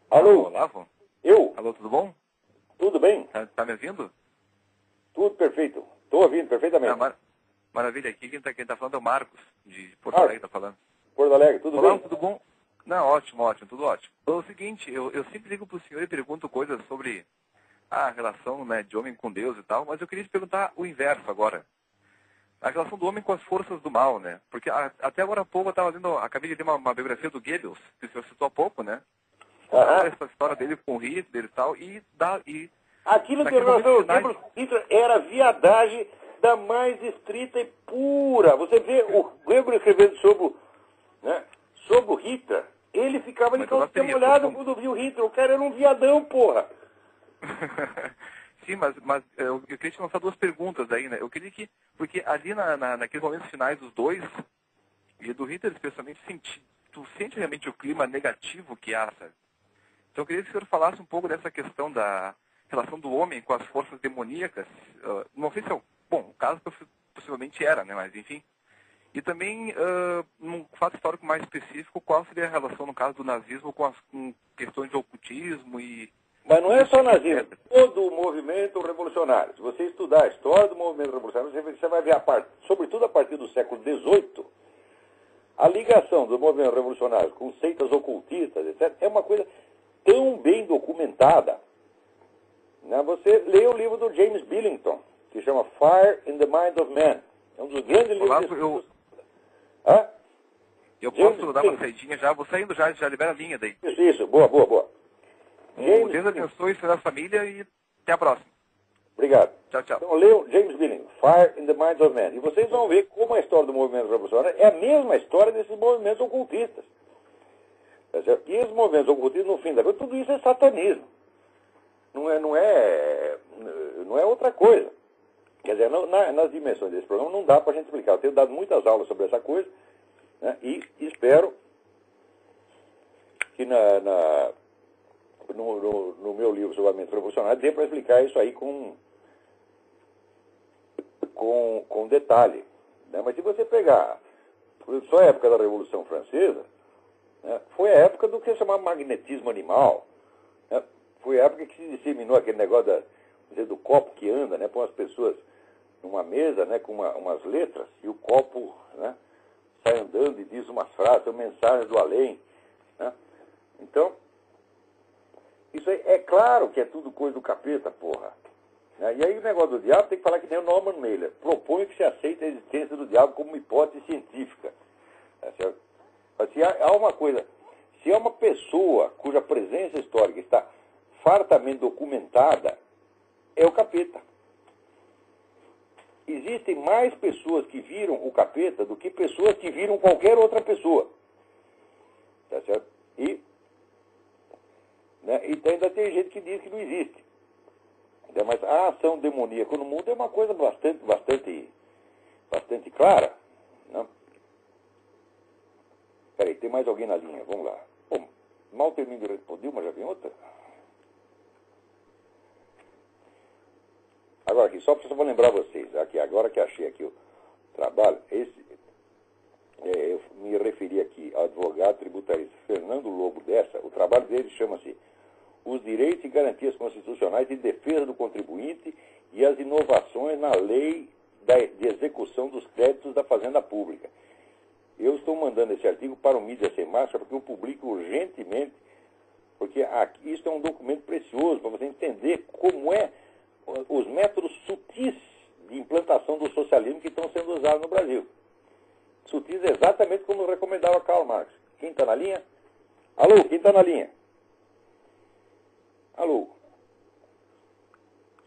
Alô? Olavo? Eu? Alô, tudo bom? Tudo bem? Tá me ouvindo? Tudo perfeito. Estou ouvindo perfeitamente. Maravilha. Aqui quem tá falando é o Marcos, de Porto Alegre, tá falando. Porto Alegre, tudo Olá, bem? Tudo bom? Não, ótimo, tudo ótimo. É o seguinte, eu sempre ligo pro senhor e pergunto coisas sobre a relação, né, de homem com Deus e tal, mas eu queria te perguntar o inverso agora. A relação do homem com as forças do mal, né? Porque até agora há pouco acabei de ler uma biografia do Goebbels, que o senhor citou há pouco, né? Essa história dele com Hitler e tal, aquilo que o Hitler era viadagem da mais estrita e pura. Você vê o Goebbels escrevendo sobre o Hitler, ele ficava de calça molhada quando viu o Hitler. O cara era um viadão, porra. Sim, mas eu queria te lançar 2 perguntas aí, né? Eu queria porque ali naqueles momentos finais dos dois, e do Hitler especialmente, tu sente realmente o clima negativo que há, sabe? Então eu queria que o senhor falasse um pouco dessa questão da relação do homem com as forças demoníacas. Não sei se o caso possivelmente era, né? Mas enfim. E também, num fato histórico mais específico, qual seria a relação, no caso do nazismo, com questões de ocultismo e... Mas não é só nazismo, todo o movimento revolucionário. Se você estudar a história do movimento revolucionário, você vai ver, sobretudo a partir do século XVIII, a ligação do movimento revolucionário com seitas ocultistas, etc., é uma coisa tão bem documentada. Né? Você lê o livro do James Billington, que chama Fire in the Mind of Man. É um dos grandes livros. Eu posso dar uma saidinha já? Vou saindo já libera a linha daí. Isso. Boa. Deus abençoe a família e até a próxima. Obrigado. Tchau. Então, leiam James Billington, Fire in the Mind of Man. E vocês vão ver como a história do movimento revolucionário é a mesma história desses movimentos ocultistas. Tá certo? E esses movimentos ocultistas, no fim da coisa, tudo isso é satanismo. Não é outra coisa. Quer dizer, nas dimensões desse programa não dá para a gente explicar. Eu tenho dado muitas aulas sobre essa coisa, né, e espero que no meu livro sobre a mente revolucionária dê para explicar isso aí com detalhe. Né? Mas se você pegar só a época da Revolução Francesa, né, foi a época do que se chamava magnetismo animal. Né? Foi a época que se disseminou aquele negócio do copo que anda, né, põe as pessoas numa mesa, né, com umas letras, e o copo, né, sai andando e diz umas frases, são mensagens do além. Né? Então, isso aí, é claro que é tudo coisa do capeta, porra. Né? E aí o negócio do diabo tem que falar que nem o Norman Mailer. Propõe que se aceite a existência do diabo como uma hipótese científica. Tá certo? Mas se há uma coisa, se há uma pessoa cuja presença histórica está fartamente documentada, é o capeta. Existem mais pessoas que viram o capeta do que pessoas que viram qualquer outra pessoa. Tá certo? E ainda tem gente que diz que não existe. Mas a ação demoníaca no mundo é uma coisa bastante clara. Né? Peraí, tem mais alguém na linha, vamos lá. Pô, mal termino de responder, mas já vem outra. Agora aqui, só para lembrar vocês, aqui, agora que achei aqui o trabalho, eu me referi aqui ao advogado tributarista Fernando Lobo Dessa. O trabalho dele chama-se Os Direitos e Garantias Constitucionais de Defesa do Contribuinte e as Inovações na Lei de Execução dos Créditos da Fazenda Pública. Eu estou mandando esse artigo para o Mídia Sem Máscara porque eu publico urgentemente, porque isso é um documento precioso para você entender como é os métodos sutis de implantação do socialismo que estão sendo usados no Brasil. Sutis exatamente como recomendava Karl Marx. Quem está na linha? Alô, quem está na linha? Alô?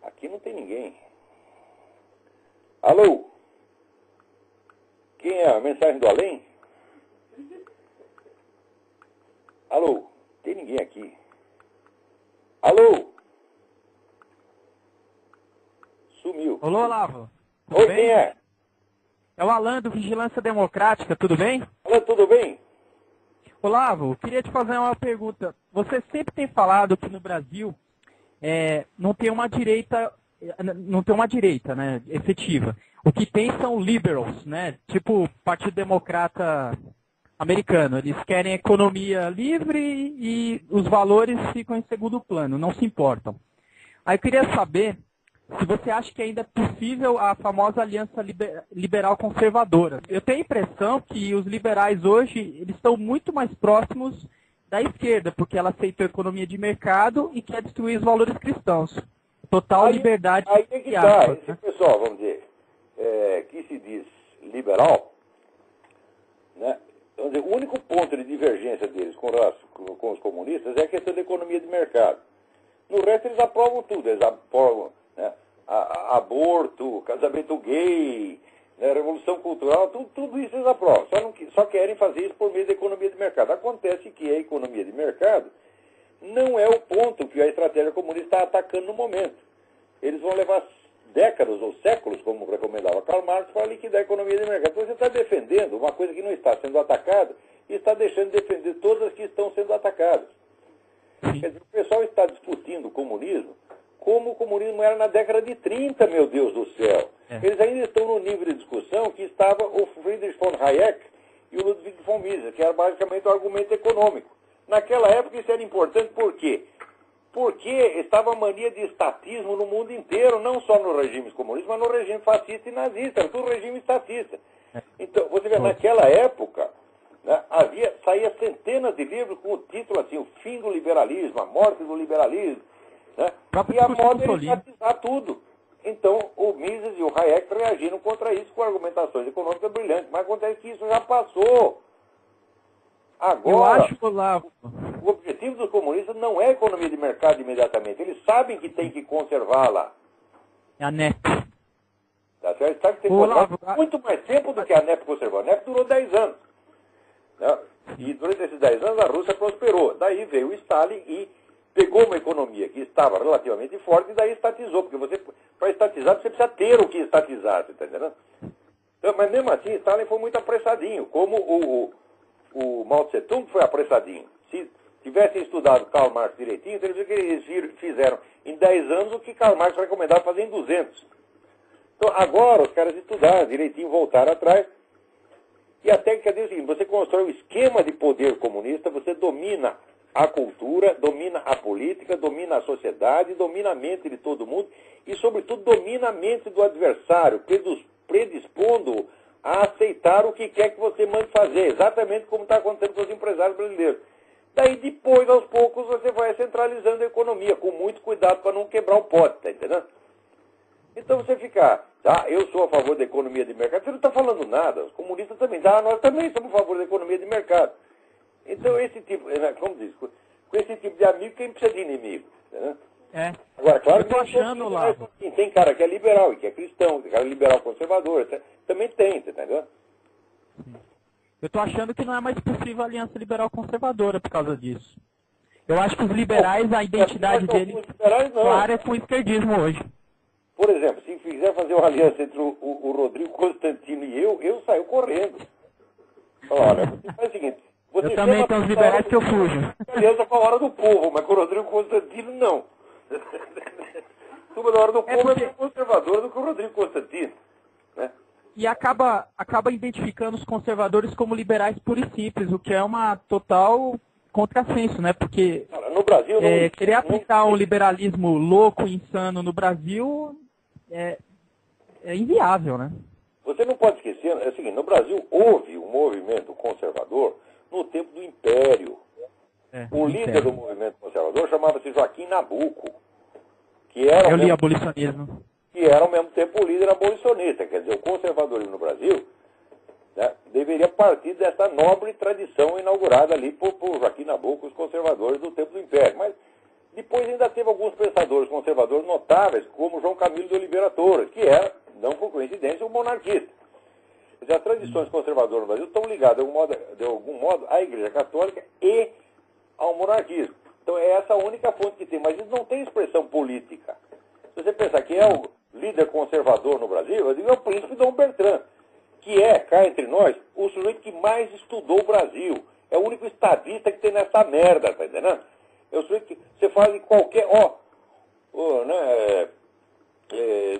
Aqui não tem ninguém. Alô? Quem é? A mensagem do além? Alô? Tem ninguém aqui. Alô? Sumiu. Olá, Olavo. Oi, bem? Quem é? É o Alan do Vigilância Democrática, tudo bem? Alan, tudo bem? Olavo, queria te fazer uma pergunta. Você sempre tem falado que no Brasil não tem uma direita, né, efetiva. O que tem são liberals, né? Tipo Partido Democrata americano. Eles querem economia livre e os valores ficam em segundo plano, não se importam. Aí eu queria saber se você acha que ainda é possível a famosa aliança liberal conservadora. Eu tenho a impressão que os liberais hoje eles estão muito mais próximos da esquerda, porque ela aceitou a economia de mercado e quer destruir os valores cristãos. Total liberdade. Aí é que está. Esse pessoal, vamos dizer, que se diz liberal, né? Vamos dizer, o único ponto de divergência deles com os comunistas é a questão da economia de mercado. No resto eles aprovam tudo, eles aprovam, né, aborto, casamento gay, né, revolução cultural, tudo isso eles aprovam. Só querem fazer isso por meio da economia de mercado. Acontece que a economia de mercado não é o ponto que a estratégia comunista está atacando no momento. Eles vão levar décadas ou séculos, como recomendava Karl Marx, para liquidar a economia de mercado. Então você está defendendo uma coisa que não está sendo atacada e está deixando de defender todas as que estão sendo atacadas. Quer dizer, o pessoal está discutindo o comunismo como o comunismo era na década de 30, meu Deus do céu. Eles ainda estão no nível de discussão que estava o Friedrich von Hayek e o Ludwig von Mises, que era basicamente o argumento econômico. Naquela época isso era importante por quê? Porque estava a mania de estatismo no mundo inteiro, não só nos regimes comunistas, mas no regime fascista e nazista, era tudo regime estatista. Então, você vê, naquela época, né, saía centenas de livros com o título assim, o fim do liberalismo, a morte do liberalismo, né, e a moda era estatizar tudo. Então, o Mises e o Hayek reagiram contra isso com argumentações econômicas brilhantes, mas acontece que isso já passou. Agora, eu acho, Olavo, o objetivo dos comunistas não é a economia de mercado imediatamente. Eles sabem que tem que conservá-la. é a NEP. Tá certo? Eles sabem que tem que conservar muito mais tempo do que a NEP conservou. A NEP durou 10 anos. Né? E durante esses 10 anos a Rússia prosperou. Daí veio o Stalin e pegou uma economia que estava relativamente forte e daí estatizou. Porque você, para estatizar, você precisa ter o que estatizar. Você está entendendo? Então, mas mesmo assim, Stalin foi muito apressadinho. Como o Mao Tse-tung foi apressadinho. Se tivessem estudado Karl Marx direitinho, eles viram que eles fizeram em 10 anos o que Karl Marx recomendava fazer em 200. Então, agora os caras estudaram direitinho, voltaram atrás. E a técnica diz o seguinte: você constrói um esquema de poder comunista, você domina a cultura, domina a política, domina a sociedade, domina a mente de todo mundo e, sobretudo, domina a mente do adversário, predispondo a aceitar o que quer que você mande fazer, exatamente como está acontecendo com os empresários brasileiros. Daí, depois, aos poucos, você vai centralizando a economia, com muito cuidado para não quebrar o pote, tá entendendo? Então, você fica, eu sou a favor da economia de mercado, você não está falando nada, os comunistas também, nós também somos a favor da economia de mercado. Então, esse tipo, como diz, com esse tipo de amigo, quem precisa de inimigo, entendeu? Agora, claro que achando lá. Tem cara que é liberal e que é cristão, tem cara liberal conservador, também tem, entendeu? Eu estou achando que não é mais possível a aliança liberal conservadora por causa disso. Eu acho que os liberais, a identidade deles, claro, é com o esquerdismo hoje. Por exemplo, se quiser fazer uma aliança entre o Rodrigo Constantino e eu saio correndo. Olha, você faz o seguinte. Eu também tenho os liberais que eu fujo. Aliança com a hora do povo, mas com o Rodrigo Constantino não. Turma da hora do povo é mais conservadora do que o Rodrigo Constantino. Né? E acaba identificando os conservadores como liberais pura e simples, o que é uma total contrassenso, né? Porque no Brasil, querer aplicar um liberalismo louco e insano no Brasil é inviável, né? Você não pode esquecer, é o seguinte, no Brasil houve um movimento conservador no tempo do Império. O líder do movimento conservador chamava-se Joaquim Nabuco, que era li abolicionismo. Que era ao mesmo tempo o líder abolicionista. Quer dizer, o conservadorismo no Brasil, né, deveria partir dessa nobre tradição inaugurada ali por Joaquim Nabuco, os conservadores do tempo do Império. Mas depois ainda teve alguns pensadores conservadores notáveis, como João Camilo de Oliveira Torres, que era, não por coincidência, um monarquista. Quer dizer, as tradições conservadoras no Brasil estão ligadas, de algum modo, à Igreja Católica e ao monarquismo. Então é essa a única fonte que tem, mas isso não tem expressão política. Se você pensar que é o líder conservador no Brasil, eu digo é o príncipe Dom Bertrand, que é, cá entre nós, o sujeito que mais estudou o Brasil. É o único estadista que tem nessa merda, tá entendendo? É o sujeito que você fala em qualquer...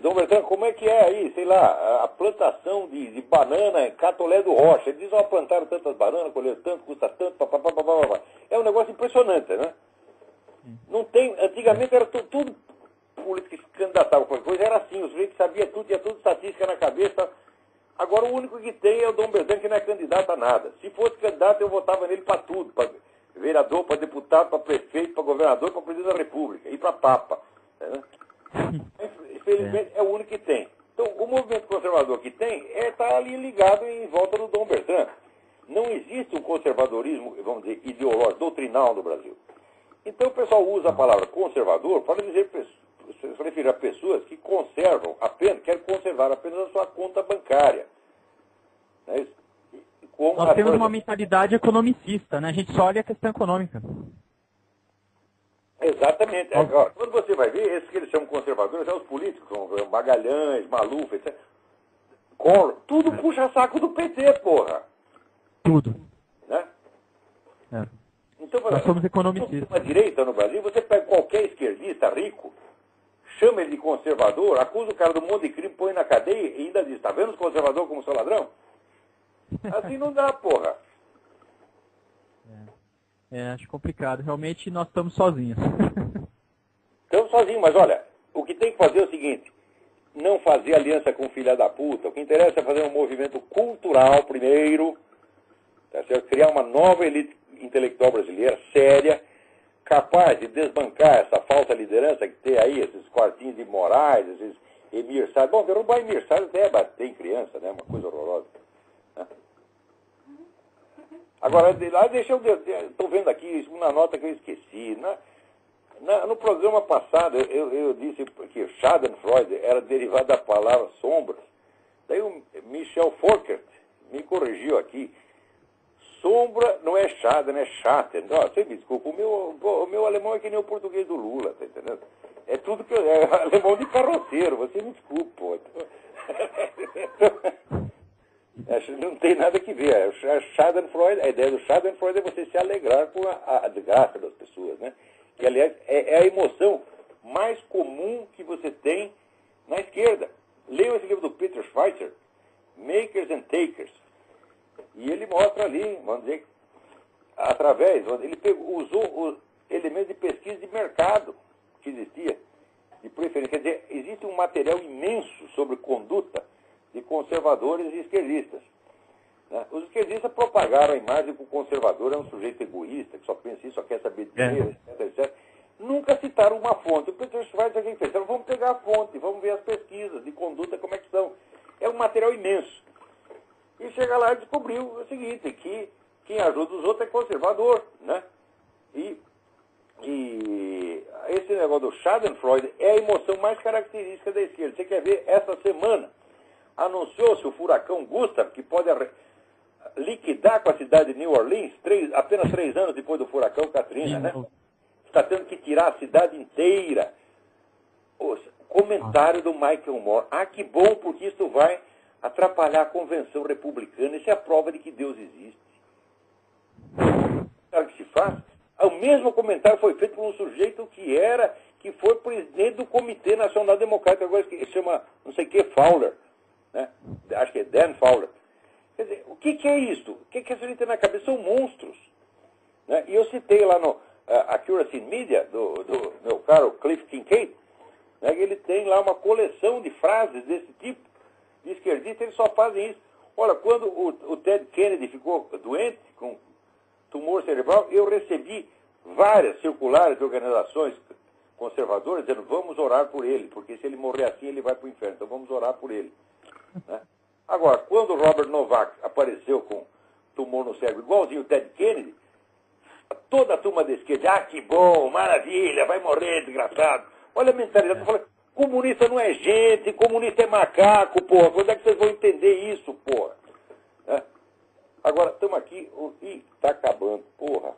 Dom Bertrand, como é que é aí, sei lá, a plantação de banana em Catolé do Rocha? Eles dizem, plantaram tantas bananas, colheram tanto, custa tanto, papapá. É um negócio impressionante, né? Não tem... Antigamente era tudo político que se candidatava qualquer coisa, era assim, o sujeito sabia tudo, tinha tudo estatística na cabeça. Agora o único que tem é o Dom Bertrand, que não é candidato a nada. Se fosse candidato, eu votava nele para tudo, para vereador, para deputado, para prefeito, para governador, para presidente da República, e para papa. Né? Infelizmente é o único que tem. Então o movimento conservador que tem está ali ligado em volta do Dom Bertrand. Não existe um conservadorismo, vamos dizer, ideológico, doutrinal no Brasil. Então o pessoal usa a palavra conservador para dizer, se referir a pessoas que conservam apenas, querem conservar apenas a sua conta bancária. Não é isso? Nós temos uma mentalidade economicista, né? A gente só olha a questão econômica. Exatamente. Agora, quando você vai ver, esses que eles chamam conservadores, são os políticos, como Magalhães, Maluf, etc. Collor, tudo puxa saco do PT, porra. Tudo. Né? Então, nós somos economicistas. A direita no Brasil, você pega qualquer esquerdista rico, chama ele de conservador, acusa o cara do monte de crime, põe na cadeia e ainda diz, tá vendo os conservadores como são ladrão? Assim não dá, porra. Acho complicado. Realmente nós estamos sozinhos. Estamos sozinhos, mas olha, o que tem que fazer é o seguinte, não fazer aliança com filha da puta. O que interessa é fazer um movimento cultural primeiro, tá certo? Criar uma nova elite intelectual brasileira, séria, capaz de desbancar essa falsa liderança que tem aí, esses quartinhos de Moraes, esses Emir Salles. Bom, derrubar Emir Salles até é bater em criança, né? Uma coisa horrorosa. Né? Agora, deixa eu... Estou vendo aqui uma nota que eu esqueci. No programa passado, eu disse que Schadenfreude era derivado da palavra sombras. Daí o Michel Fourkert me corrigiu aqui. Sombra não é Schaden, é Schatten. Você me desculpa, o meu alemão é que nem o português do Lula, tá entendendo? É tudo que é alemão de carroceiro, você me desculpa, pô. Não tem nada que ver. A ideia do Schadenfreude é você se alegrar com a desgraça das pessoas, né? Que, aliás, é a emoção mais comum que você tem na esquerda. Leiam esse livro do Peter Schweitzer, Makers and Takers. E ele mostra ali, vamos dizer, ele usou os elementos de pesquisa de mercado que existia, de preferência. Quer dizer, existe um material imenso sobre conduta de conservadores e esquerdistas. Né? Os esquerdistas propagaram a imagem que o conservador é um sujeito egoísta, que só pensa isso, só quer saber de dinheiro, etc. Nunca citaram uma fonte. O Peter Schweitzer quem fez? Vamos pegar a fonte, vamos ver as pesquisas de conduta, como é que são. É um material imenso. E chega lá e descobriu o seguinte, que quem ajuda os outros é conservador, né? E esse negócio do Schadenfreude é a emoção mais característica da esquerda. Você quer ver, essa semana anunciou-se o furacão Gustav, que pode liquidar com a cidade de New Orleans, apenas 3 anos depois do furacão Katrina, né? Está tendo que tirar a cidade inteira. O comentário do Michael Moore. Ah, que bom, porque isso vai atrapalhar a convenção republicana. Isso é a prova de que Deus existe. Sabe o que se faz? O mesmo comentário foi feito por um sujeito que foi presidente do Comitê Nacional Democrático, agora que se chama, não sei o que, Fowler. Né? Acho que é Dan Fowler. Quer dizer, o que é isso? O que esse gente tem na cabeça? São monstros. Né? E eu citei lá no Accuracy Media, do meu caro Cliff Kincaid, né? Ele tem lá uma coleção de frases desse tipo, de esquerdista, eles só fazem isso. Olha, quando o Ted Kennedy ficou doente, com tumor cerebral, eu recebi várias circulares de organizações conservadoras dizendo, vamos orar por ele, porque se ele morrer assim, ele vai para o inferno, então vamos orar por ele. Né? Agora, quando o Robert Novak apareceu com tumor no cérebro, igualzinho o Ted Kennedy, toda a turma da esquerda, que bom, maravilha, vai morrer, desgraçado. Olha a mentalidade, eu falei, comunista não é gente, comunista é macaco, porra, quando é que vocês vão entender isso, porra? Né? Agora, estamos aqui, está acabando, porra.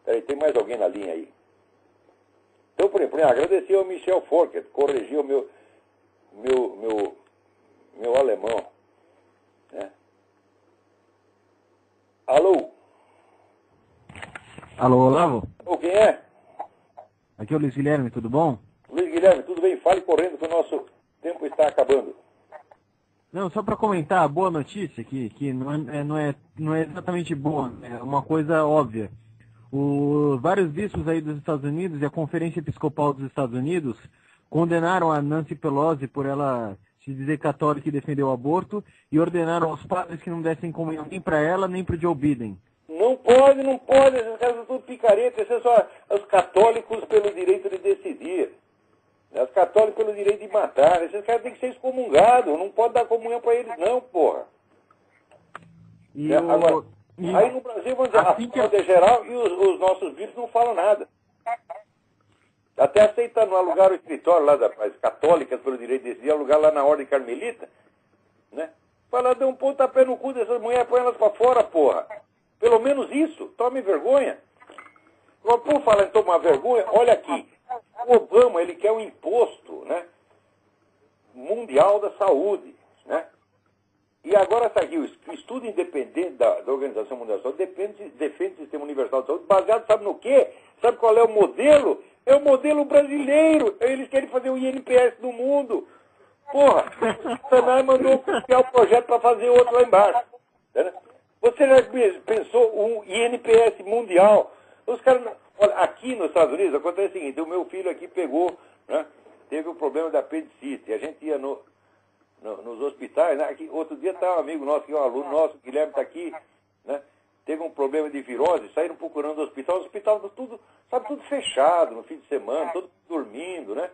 Peraí, tem mais alguém na linha aí? Então, por exemplo, agradecer ao Michel Fourkert, corrigiu o meu alemão. Né? Alô? Alô, Olavo? Ô, quem é? Aqui é o Luiz Guilherme, tudo bom? Luiz Guilherme, tudo bem? Fale correndo que o nosso tempo está acabando. Não, só para comentar a boa notícia, que não é exatamente boa, é uma coisa óbvia. Vários bispos aí dos Estados Unidos e a Conferência Episcopal dos Estados Unidos condenaram a Nancy Pelosi por ela se dizer católica e defender o aborto e ordenaram aos padres que não dessem comunhão nem para ela nem para o Joe Biden. Não pode, esses caras são tudo picareta, esses são os católicos pelo direito de decidir. Os católicos pelo direito de matar. Esses caras têm que ser excomungados, não pode dar comunhão para eles não, porra. Agora, aí no Brasil, vamos dizer, assim a fraude é geral e os nossos bispos não falam nada. Até aceitando alugar o escritório lá das católicas pelo direito de decidir, alugar lá na Ordem Carmelita, né? Fala, dê um pontapé no cu dessas mulheres, põe elas para fora, porra. Pelo menos isso, tome vergonha. Agora, por falar em tomar vergonha, olha aqui. O Obama, ele quer um imposto, né, mundial da saúde, né? E agora está aqui, o estudo independente da Organização Mundial da Saúde defende o Sistema Universal de Saúde, baseado, sabe no quê? Sabe qual é o modelo É o modelo brasileiro. Eles querem fazer o INPS do mundo. Porra, o Senai mandou copiar o projeto para fazer outro lá embaixo. Você já pensou um INPS mundial? Os caras... Olha, aqui nos Estados Unidos acontece o seguinte, o meu filho aqui pegou, né, teve um problema da apendicite. A gente ia nos hospitais, né, aqui, outro dia estava um amigo nosso, que é um aluno nosso, o Guilherme está aqui, né, teve um problema de virose, saíram procurando o hospital tudo, sabe, tudo fechado no fim de semana, todo dormindo, né?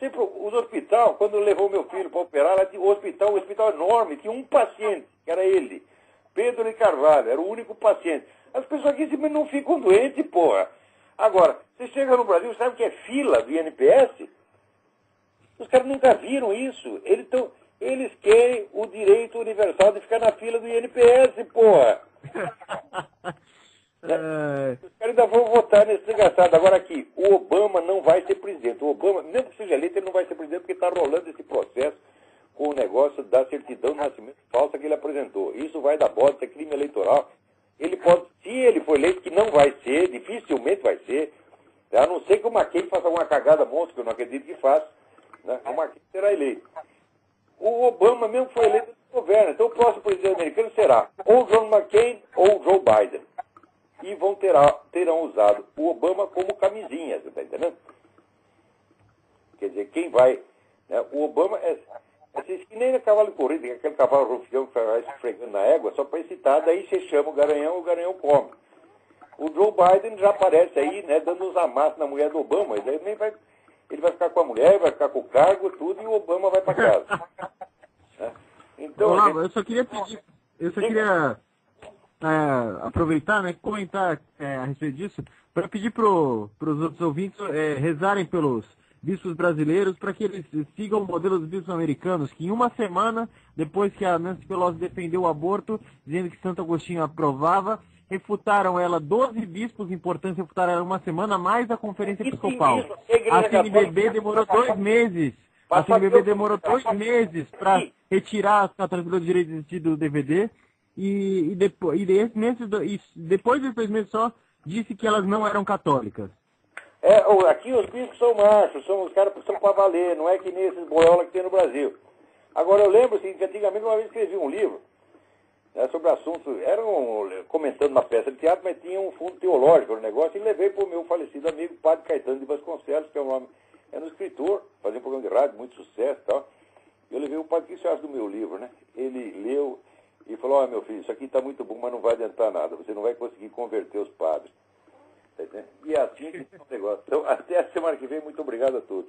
Sempre, os hospitais, quando levou meu filho para operar, lá tinha um hospital enorme, tinha um paciente, que era ele, Pedro de Carvalho, era o único paciente. As pessoas aqui simplesmente não ficam doentes, porra. Agora, você chega no Brasil, sabe o que é fila do INPS? Os caras nunca viram isso. Eles querem o direito universal de ficar na fila do INPS, porra. Os caras ainda vão votar nesse desgraçado. Agora aqui, o Obama não vai ser presidente. O Obama, mesmo que seja eleito, ele não vai ser presidente porque está rolando esse processo com o negócio da certidão de nascimento falsa que ele apresentou. Isso vai dar bosta, é crime eleitoral. Ele pode, se ele for eleito, que não vai ser, dificilmente vai ser, a não ser que o McCain faça uma cagada monstra, que eu não acredito que faça, né? O McCain será eleito. O Obama mesmo foi eleito no governo, então o próximo presidente americano será ou John McCain ou Joe Biden. E terão usado o Obama como camisinha, você está entendendo? Quer dizer, quem vai... Né, o Obama é assim, que nem no cavalo de corrida, que é aquele cavalo rufião que vai esfregando na égua, só para excitar, daí você chama o garanhão come. O Joe Biden já aparece aí, né, dando uns amassos na mulher do Obama, e daí ele vai ficar com a mulher, vai ficar com o cargo, tudo, e o Obama vai para casa. Né? Então, Olavo, eu só queria aproveitar, né, comentar a respeito disso, para pedir para os outros ouvintes rezarem pelos bispos brasileiros para que eles sigam o modelo dos bispos americanos, que em uma semana, depois que a Nancy Pelosi defendeu o aborto, dizendo que Santo Agostinho aprovava, refutaram ela, 12 bispos importantes refutaram ela uma semana, mais a Conferência Episcopal. A CNBB demorou 2 meses. A CNBB demorou 2 meses para retirar as católicas do direito de existir do DVD e depois desses 2 meses só disse que elas não eram católicas. Aqui os bispos são machos, os caras são para valer, não é que nem esses boiola que tem no Brasil. Agora eu lembro assim, que antigamente uma vez escrevi um livro, né, sobre assuntos, comentando uma peça de teatro, mas tinha um fundo teológico no negócio, e levei para o meu falecido amigo, Padre Caetano de Vasconcelos, que é um escritor, fazia um programa de rádio, muito sucesso e tal. Eu levei o padre, o que você acha do meu livro, né? Ele leu e falou, meu filho, isso aqui está muito bom, mas não vai adiantar nada, você não vai conseguir converter os padres. E assim que é o negócio. Então, até a semana que vem, muito obrigado a todos.